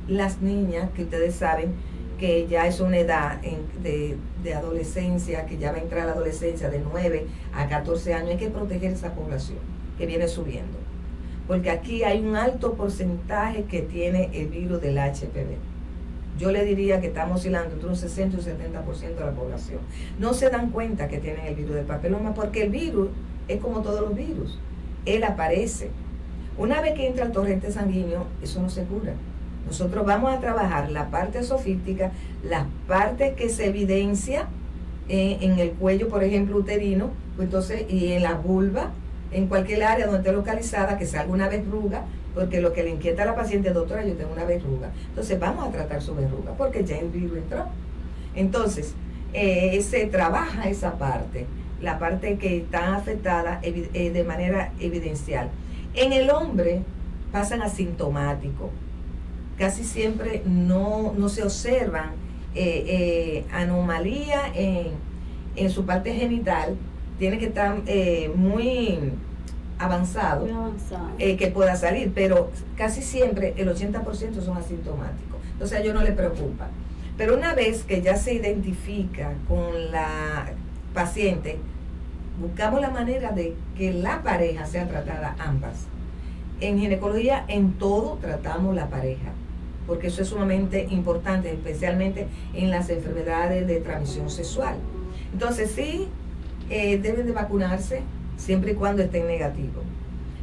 las niñas, que ustedes saben que ya es una edad de adolescencia, que ya va a entrar a la adolescencia de 9 a 14 años, hay que proteger esa población que viene subiendo, porque aquí hay un alto porcentaje que tiene el virus del HPV. Yo le diría que estamos oscilando entre un 60 y un 70% de la población. No se dan cuenta que tienen el virus del papiloma, porque el virus es como todos los virus. Él aparece. Una vez que entra el torrente sanguíneo, eso no se cura. Nosotros vamos a trabajar la parte sofística, la parte que se evidencia en el cuello, por ejemplo, uterino, pues entonces, y en la vulva, en cualquier área donde esté localizada, que salga una verruga, porque lo que le inquieta a la paciente es, doctora, yo tengo una verruga. Entonces vamos a tratar su verruga, porque ya el virus entró. Entonces, se trabaja esa parte, la parte que está afectada de manera evidencial. En el hombre pasan asintomáticos, casi siempre no se observan anomalía en su parte genital, tiene que estar muy avanzado, que pueda salir, pero casi siempre el 80% son asintomáticos, entonces a ellos no les preocupa. Pero una vez que ya se identifica con la paciente, buscamos la manera de que la pareja sea tratada ambas. En ginecología, en todo tratamos la pareja, porque eso es sumamente importante, especialmente en las enfermedades de transmisión sexual. Entonces sí, deben de vacunarse siempre y cuando estén negativos.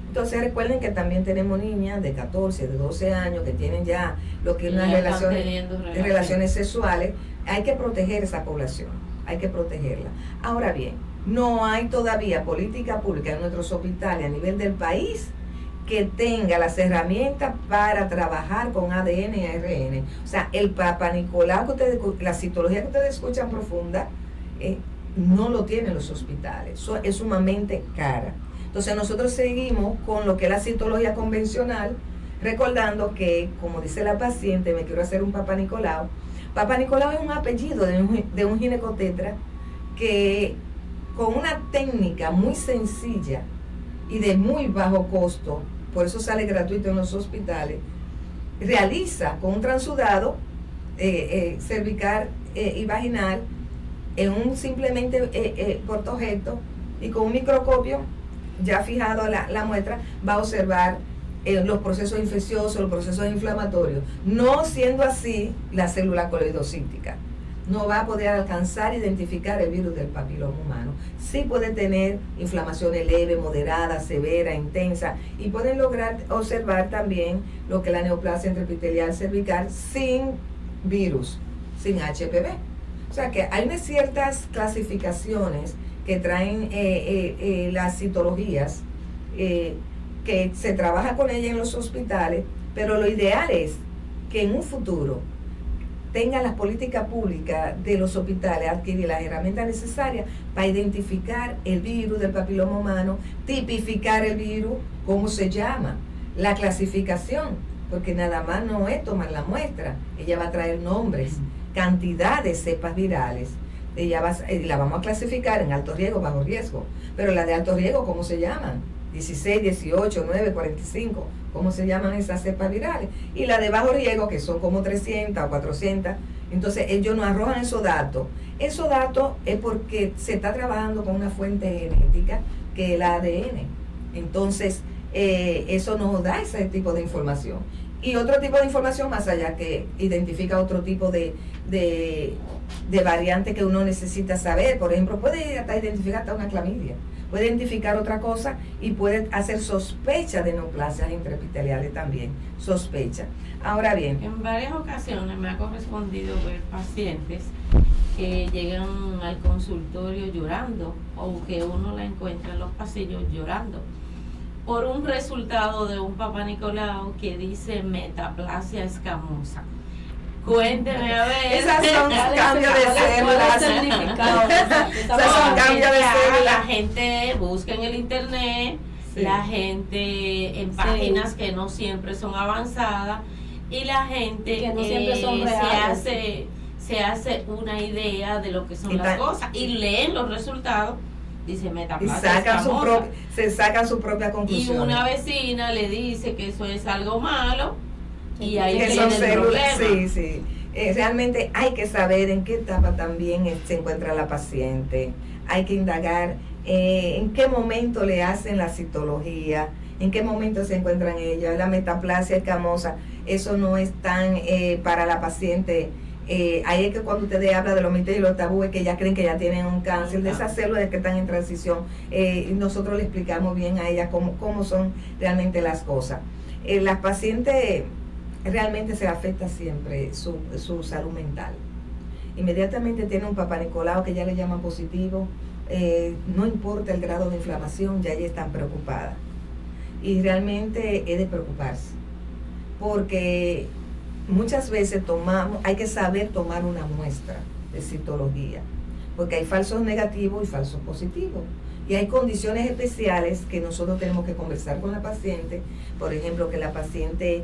Entonces recuerden que también tenemos niñas de 14, de 12 años que tienen ya lo que es unas relaciones sexuales. Hay que proteger esa población, hay que protegerla. Ahora bien, no hay todavía política pública en nuestros hospitales a nivel del país que tenga las herramientas para trabajar con ADN y ARN. O sea, el Papa Nicolau, la citología que ustedes escuchan profunda, no lo tienen los hospitales. Eso es sumamente cara. Entonces nosotros seguimos con lo que es la citología convencional, recordando que, como dice la paciente, me quiero hacer un Papa Nicolau. Papa Nicolau es un apellido de un ginecotetra que, con una técnica muy sencilla y de muy bajo costo, por eso sale gratuito en los hospitales, realiza con un transudado cervical y vaginal en un simplemente portoobjeto, y con un microscopio ya fijado la muestra va a observar los procesos infecciosos, los procesos inflamatorios. No siendo así la célula coloidocítica, no va a poder alcanzar a identificar el virus del papiloma humano. Sí puede tener inflamaciones leves, moderadas, severas, intensas, y pueden lograr observar también lo que es la neoplasia intraepitelial cervical sin virus, sin HPV. O sea que hay unas ciertas clasificaciones que traen las citologías, que se trabaja con ellas en los hospitales, pero lo ideal es que en un futuro tengan las políticas públicas de los hospitales, adquirir las herramientas necesarias para identificar el virus del papiloma humano, tipificar el virus, cómo se llama, la clasificación, porque nada más no es tomar la muestra, ella va a traer nombres, cantidad de cepas virales, la vamos a clasificar en alto riesgo, bajo riesgo, pero la de alto riesgo, ¿cómo se llaman? 16, 18, 9, 45, ¿cómo se llaman esas cepas virales? Y la de bajo riesgo, que son como 300 o 400, entonces ellos nos arrojan esos datos. Esos datos es porque se está trabajando con una fuente genética que es el ADN. Entonces, eso nos da ese tipo de información. Y otro tipo de información más allá, que identifica otro tipo de variante que uno necesita saber. Por ejemplo, puede hasta identificar hasta una clamidia, puede identificar otra cosa y puede hacer sospecha de neoplasias intraepiteliales también, sospecha. Ahora bien, en varias ocasiones me ha correspondido ver pacientes que llegan al consultorio llorando, o que uno la encuentra en los pasillos llorando por un resultado de un Papa Nicolau que dice metaplasia escamosa. Cuénteme a ver. Esas son cambios de células. Esas son cambios de células. La gente busca en el internet, sí. La gente en páginas que no siempre son avanzadas, y la gente que no siempre son reales, se hace una idea de lo que son las cosas y leen los resultados. Dice metaplasia escamosa. Se sacan su propia conclusión. Y una vecina le dice que eso es algo malo, y ahí que viene el problema. Sí. Realmente hay que saber en qué etapa también se encuentra la paciente. Hay que indagar en qué momento le hacen la citología, en qué momento se encuentran ella. La metaplasia escamosa, eso no es tan para la paciente. Ahí es que cuando ustedes hablan de los mitos y los tabúes, que ya creen que ya tienen un cáncer, de esas células que están en transición, nosotros le explicamos bien a ellas cómo son realmente las cosas. Las pacientes realmente se afecta siempre su salud mental. Inmediatamente tiene un Papa Nicolau que ya le llaman positivo, no importa el grado de inflamación, ya ella está preocupada. Y realmente es de preocuparse, porque muchas veces hay que saber tomar una muestra de citología. porque hay falsos negativos y falsos positivos. Y hay condiciones especiales que nosotros tenemos que conversar con la paciente, por ejemplo, que la paciente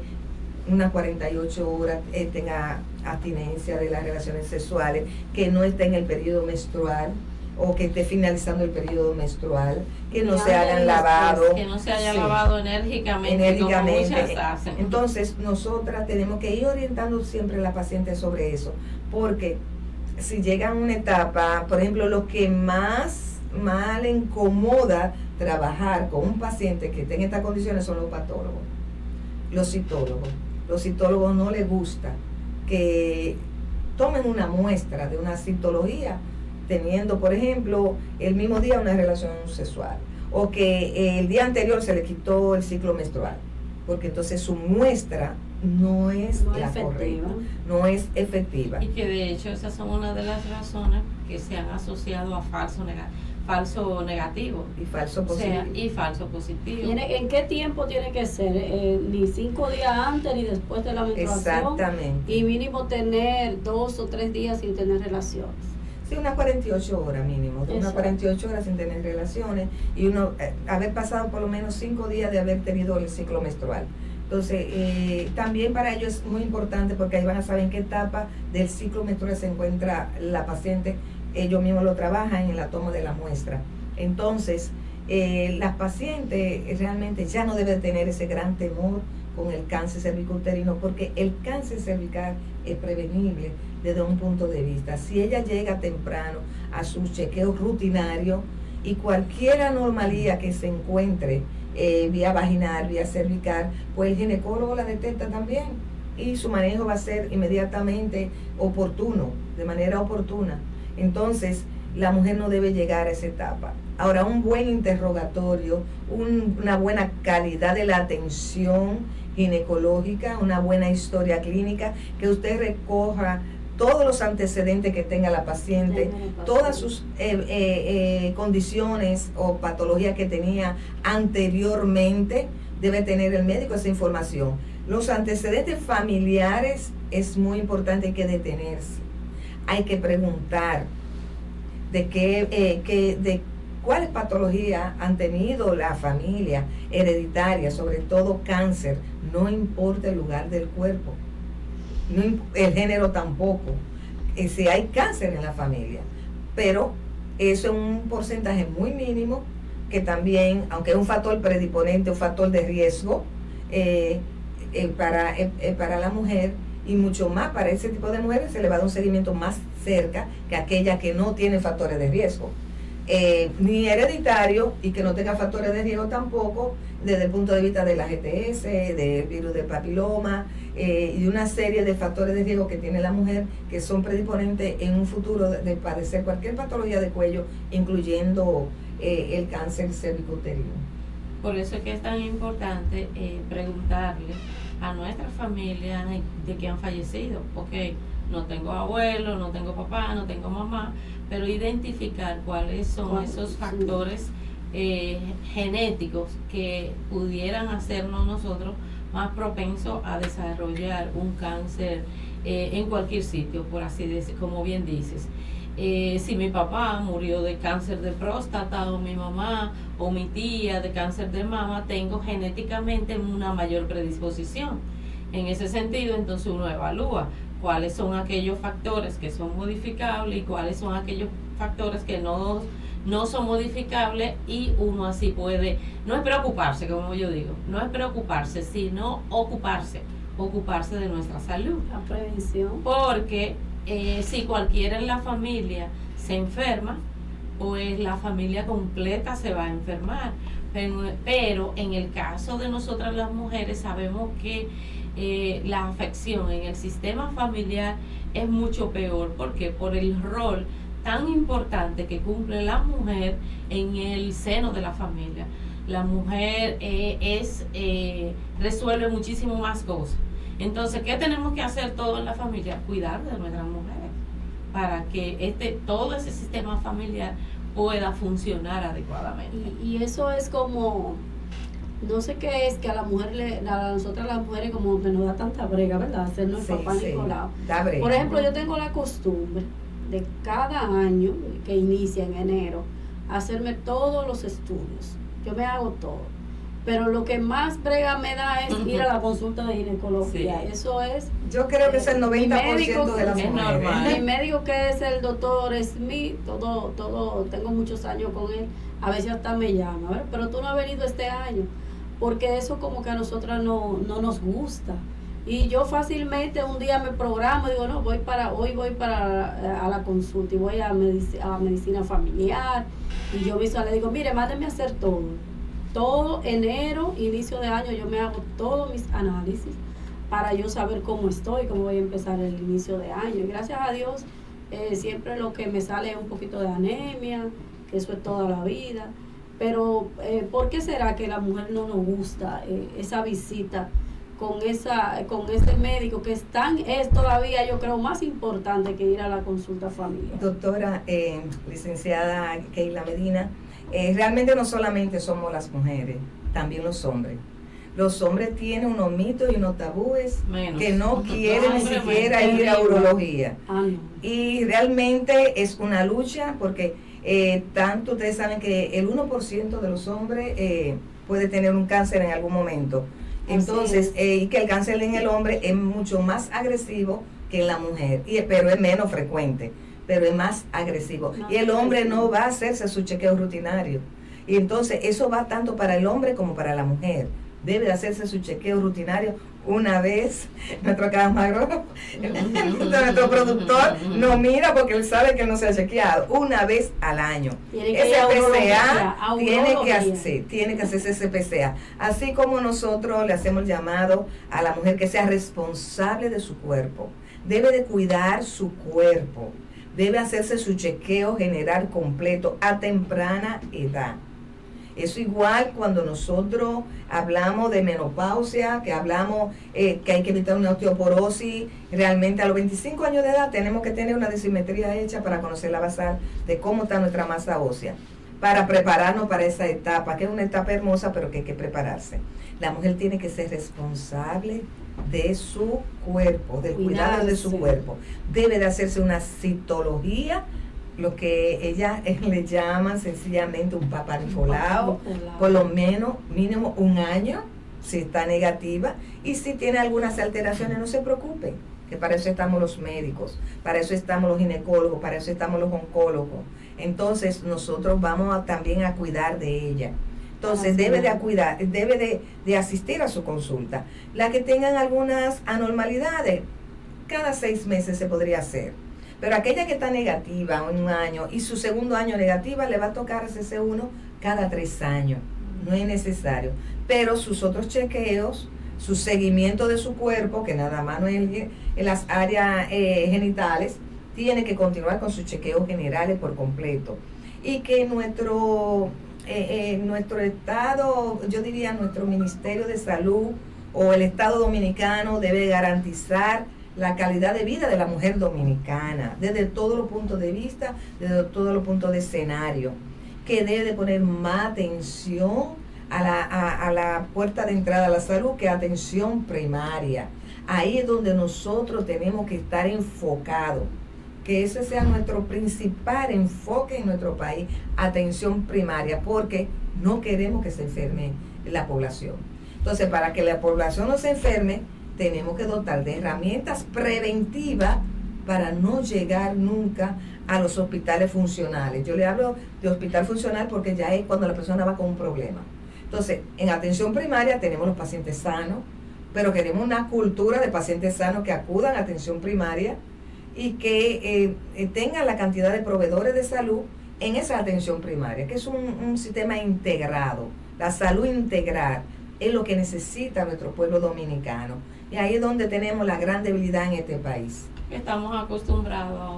unas 48 horas tenga abstinencia de las relaciones sexuales, que no esté en el periodo menstrual, o que esté finalizando el periodo menstrual, que no se hayan lavado. Que no se haya lavado enérgicamente, como muchas hacen. Entonces, nosotras tenemos que ir orientando siempre a la paciente sobre eso, porque si llega a una etapa, por ejemplo, lo que más le incomoda trabajar con un paciente que esté en estas condiciones son los patólogos, los citólogos. Los citólogos no les gusta que tomen una muestra de una citología teniendo, por ejemplo, el mismo día una relación sexual, o que el día anterior se le quitó el ciclo menstrual, porque entonces su muestra no es la correcta, no es efectiva. Y que de hecho esas son una de las razones que se han asociado a falso negativo y falso positivo. Y falso positivo. ¿En qué tiempo tiene que ser? Ni 5 días antes ni después de la menstruación. Exactamente. Y mínimo tener 2 o 3 días sin tener relaciones. Sí, unas 48 horas mínimo, unas 48 horas sin tener relaciones y uno haber pasado por lo menos 5 días de haber tenido el ciclo menstrual. Entonces, también para ellos es muy importante porque ahí van a saber en qué etapa del ciclo menstrual se encuentra la paciente. Ellos mismos lo trabajan en la toma de la muestra. Entonces, las pacientes realmente ya no deben tener ese gran temor con el cáncer cervicouterino, porque el cáncer cervical es prevenible desde un punto de vista. Si ella llega temprano a su chequeo rutinario y cualquier anormalía que se encuentre vía vaginal, vía cervical, pues el ginecólogo la detecta también y su manejo va a ser inmediatamente oportuno, de manera oportuna. Entonces, la mujer no debe llegar a esa etapa. Ahora, un buen interrogatorio, una buena calidad de la atención ginecológica, una buena historia clínica, que usted recoja todos los antecedentes que tenga la paciente, todas sus condiciones o patologías que tenía anteriormente, debe tener el médico esa información. Los antecedentes familiares es muy importante, hay que detenerse, hay que preguntar de cuáles patologías han tenido la familia hereditaria, sobre todo cáncer, no importa el lugar del cuerpo, el género tampoco, si hay cáncer en la familia, pero eso es un porcentaje muy mínimo que también, aunque es un factor predisponente, un factor de riesgo para la mujer, y mucho más para ese tipo de mujeres se le va a dar un seguimiento más cerca que aquella que no tiene factores de riesgo, ni hereditario, y que no tenga factores de riesgo tampoco desde el punto de vista de la GTS, del virus del papiloma, y una serie de factores de riesgo que tiene la mujer que son predisponentes en un futuro de padecer cualquier patología de cuello, incluyendo el cáncer cervicouterino. Por eso es que es tan importante preguntarle a nuestra familia de que han fallecido. Ok, no tengo abuelo, no tengo papá, no tengo mamá, pero identificar cuáles son esos factores genéticos que pudieran hacernos nosotros más propensos a desarrollar un cáncer en cualquier sitio, por así decir, como bien dices. Si mi papá murió de cáncer de próstata, o mi mamá o mi tía de cáncer de mama, tengo genéticamente una mayor predisposición. En ese sentido, entonces uno evalúa cuáles son aquellos factores que son modificables y cuáles son aquellos factores que no son modificables, y uno así puede, no es preocuparse, como yo digo, no es preocuparse, sino ocuparse de nuestra salud. La prevención. Porque si cualquiera en la familia se enferma, pues la familia completa se va a enfermar. Pero en el caso de nosotras las mujeres sabemos que la afección en el sistema familiar es mucho peor. ¿Por qué? Por el rol tan importante que cumple la mujer en el seno de la familia. La mujer resuelve muchísimo más cosas. Entonces, ¿qué tenemos que hacer todos en la familia? Cuidar de nuestras mujeres para que todo ese sistema familiar pueda funcionar adecuadamente. Y eso es como, no sé qué es, que a la mujer, a nosotras las mujeres como que nos da tanta brega, ¿verdad? Hacernos el papá Nicolau. Da brega. Por ejemplo, yo tengo la costumbre de cada año que inicia en enero, hacerme todos los estudios. Yo me hago todo. Pero lo que más brega me da es ir a la consulta de ginecología. Sí. Eso es... Yo creo que es el 90% de las mujeres. Mi médico, que es el doctor Smith, tengo muchos años con él, a veces hasta me llama, ¿ver? Pero tú no has venido este año, porque eso como que a nosotras no nos gusta. Y yo fácilmente un día me programo, digo, no, hoy voy para a la consulta y voy a medicina familiar. Y yo le digo, mire, mándeme a hacer todo enero, inicio de año, yo me hago todos mis análisis para yo saber cómo estoy, cómo voy a empezar el inicio de año. Y gracias a Dios, siempre lo que me sale es un poquito de anemia, que eso es toda la vida. Pero, ¿por qué será que a la mujer no nos gusta esa visita con ese médico que es todavía, yo creo, más importante que ir a la consulta familiar? Doctora, licenciada Keila Medina, realmente no solamente somos las mujeres, también los hombres. Los hombres tienen unos mitos y unos tabúes que no quieren ni siquiera ir a urología. Y realmente es una lucha porque tanto ustedes saben que el 1% de los hombres puede tener un cáncer en algún momento. Entonces, y que el cáncer en el hombre es mucho más agresivo que en la mujer, pero es menos frecuente, pero es más agresivo. Y el hombre no va a hacerse su chequeo rutinario. Y entonces eso va tanto para el hombre como para la mujer. Debe de hacerse su chequeo rutinario una vez. Nuestro camarógrafo, nuestro productor no mira porque él sabe que no se ha chequeado. Una vez al año. Ese PCA tiene que hacerse ese PCA. Así como nosotros le hacemos el llamado a la mujer que sea responsable de su cuerpo. Debe de cuidar su cuerpo. Debe hacerse su chequeo general completo a temprana edad. Eso igual cuando nosotros hablamos de menopausia, que hablamos que hay que evitar una osteoporosis, realmente a los 25 años de edad tenemos que tener una densitometría hecha para conocer la basal de cómo está nuestra masa ósea, para prepararnos para esa etapa, que es una etapa hermosa, pero que hay que prepararse. La mujer tiene que ser responsable de su cuerpo, del cuidado de su cuerpo. Debe de hacerse una citología, lo que ellas le llaman sencillamente un Papá Nicolau, por lo menos mínimo un año, si está negativa, y si tiene algunas alteraciones no se preocupe, que para eso estamos los médicos, para eso estamos los ginecólogos, para eso estamos los oncólogos. Entonces nosotros vamos también a cuidar de ella. Entonces debe de asistir a su consulta. La que tengan algunas anormalidades, cada 6 meses se podría hacer. Pero aquella que está negativa en un año y su segundo año negativa, le va a tocar hacerse uno cada 3 años. No es necesario. Pero sus otros chequeos, su seguimiento de su cuerpo, que nada más no es en las áreas genitales, tiene que continuar con sus chequeos generales por completo. Y que nuestro Estado, yo diría nuestro Ministerio de Salud o el Estado Dominicano debe garantizar la calidad de vida de la mujer dominicana, desde todos los puntos de vista, desde todos los puntos de escenario, que debe de poner más atención a la puerta de entrada a la salud, que atención primaria. Ahí es donde nosotros tenemos que estar enfocados, que ese sea nuestro principal enfoque en nuestro país, atención primaria, porque no queremos que se enferme la población. Entonces, para que la población no se enferme, tenemos que dotar de herramientas preventivas para no llegar nunca a los hospitales funcionales. Yo le hablo de hospital funcional porque ya es cuando la persona va con un problema. Entonces, en atención primaria tenemos los pacientes sanos, pero queremos una cultura de pacientes sanos que acudan a atención primaria y que tengan la cantidad de proveedores de salud en esa atención primaria, que es un sistema integrado. La salud integral es lo que necesita nuestro pueblo dominicano. Y ahí es donde tenemos la gran debilidad en este país. Estamos acostumbrados a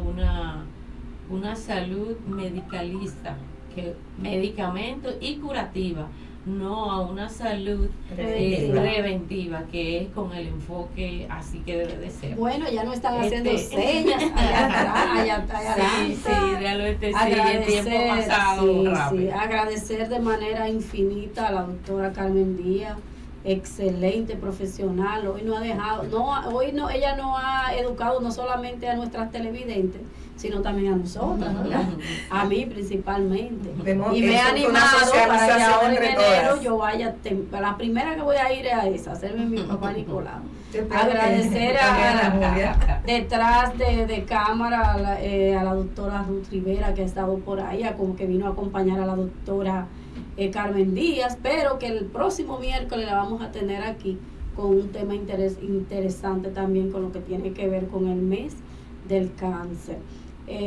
una salud medicalista, que medicamento y curativa, no a una salud preventiva, que es con el enfoque así que debe de ser. Bueno, ya no están haciendo señas allá atrás. Sí, realmente sí, el tiempo pasado rápido. Sí, agradecer de manera infinita a la doctora Carmen Díaz, excelente profesional. Hoy no ha dejado, ella no ha educado no solamente a nuestras televidentes, sino también a nosotras, ¿verdad? A mí principalmente. Y me ha animado para que ahora en enero yo vaya, la primera que voy a ir es a esa, hacerme mi papá Nicolau. Agradecer detrás de cámara a la doctora Ruth Rivera, que ha estado por ahí, como que vino a acompañar a la doctora Carmen Díaz, pero que el próximo miércoles la vamos a tener aquí con un tema interesante también con lo que tiene que ver con el mes del cáncer.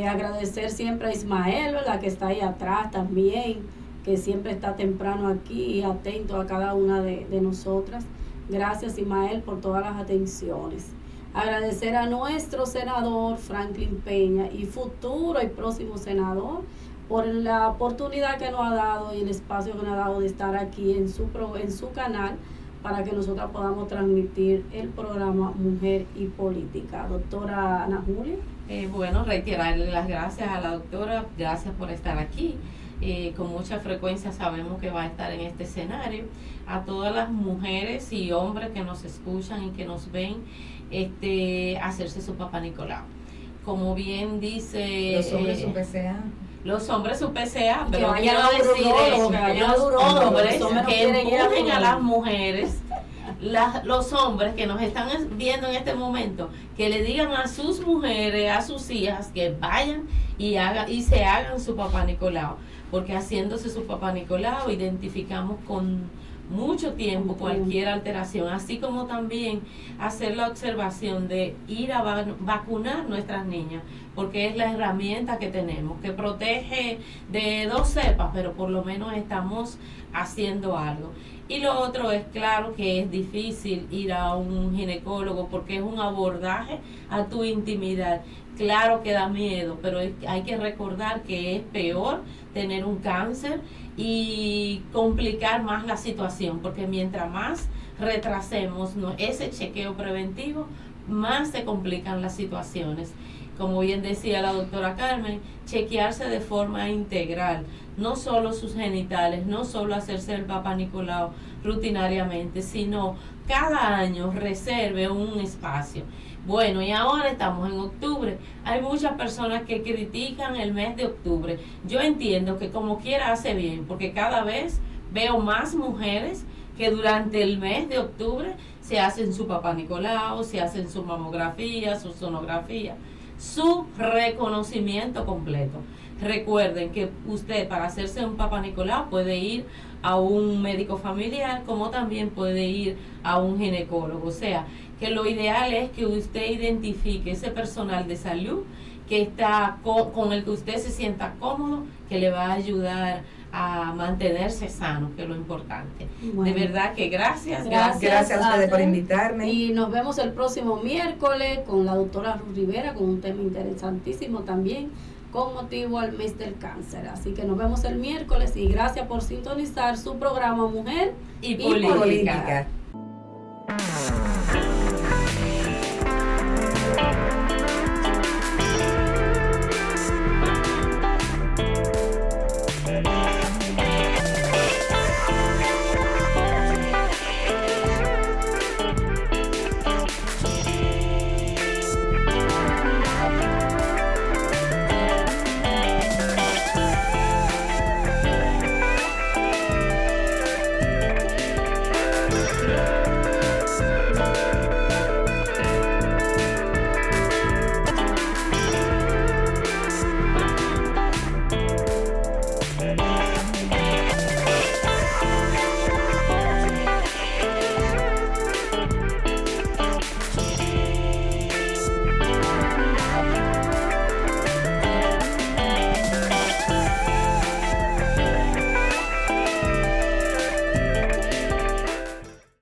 Agradecer siempre a Ismael, ¿verdad?, que está ahí atrás también, que siempre está temprano aquí y atento a cada una de nosotras. Gracias, Ismael, por todas las atenciones. Agradecer a nuestro senador Franklin Peña y futuro y próximo senador por la oportunidad que nos ha dado y el espacio que nos ha dado de estar aquí en su canal para que nosotras podamos transmitir el programa Mujer y Política. Doctora Ana Julia. Bueno, reiterarle las gracias a la doctora, gracias por estar aquí. Con mucha frecuencia sabemos que va a estar en este escenario. A todas las mujeres y hombres que nos escuchan y que nos ven, hacerse su papá Nicolau. Como bien dice... Los hombres su PCA. Los hombres su PCA, pero quiero decir los hombres que empujen a las mujeres, los hombres que nos están viendo en este momento, que le digan a sus mujeres, a sus hijas, que vayan y se hagan su papá Nicolau, porque haciéndose su papá Nicolau identificamos con mucho tiempo cualquier alteración, así como también hacer la observación de ir a vacunar nuestras niñas, porque es la herramienta que tenemos, que protege de 2 cepas, pero por lo menos estamos haciendo algo. Y lo otro es claro que es difícil ir a un ginecólogo porque es un abordaje a tu intimidad. Claro que da miedo, pero hay que recordar que es peor tener un cáncer y complicar más la situación, porque mientras más retrasemos ese chequeo preventivo, más se complican las situaciones. Como bien decía la doctora Carmen, chequearse de forma integral, no solo sus genitales, no solo hacerse el papá Nicolau rutinariamente, sino cada año reserve un espacio. Bueno, y ahora estamos en octubre. Hay muchas personas que critican el mes de octubre. Yo entiendo que como quiera hace bien, porque cada vez veo más mujeres que durante el mes de octubre se hacen su papá Nicolau, se hacen su mamografía, su sonografía, su reconocimiento completo. Recuerden que usted, para hacerse un papá Nicolau, puede ir a un médico familiar, como también puede ir a un ginecólogo. O sea, que lo ideal es que usted identifique ese personal de salud que está con el que usted se sienta cómodo, que le va a ayudar a mantenerse sano, que es lo importante. Bueno, de verdad que gracias a ustedes por invitarme. Y nos vemos el próximo miércoles con la doctora Ruth Rivera con un tema interesantísimo también con motivo al mes del cáncer. Así que nos vemos el miércoles y gracias por sintonizar su programa Mujer y Política.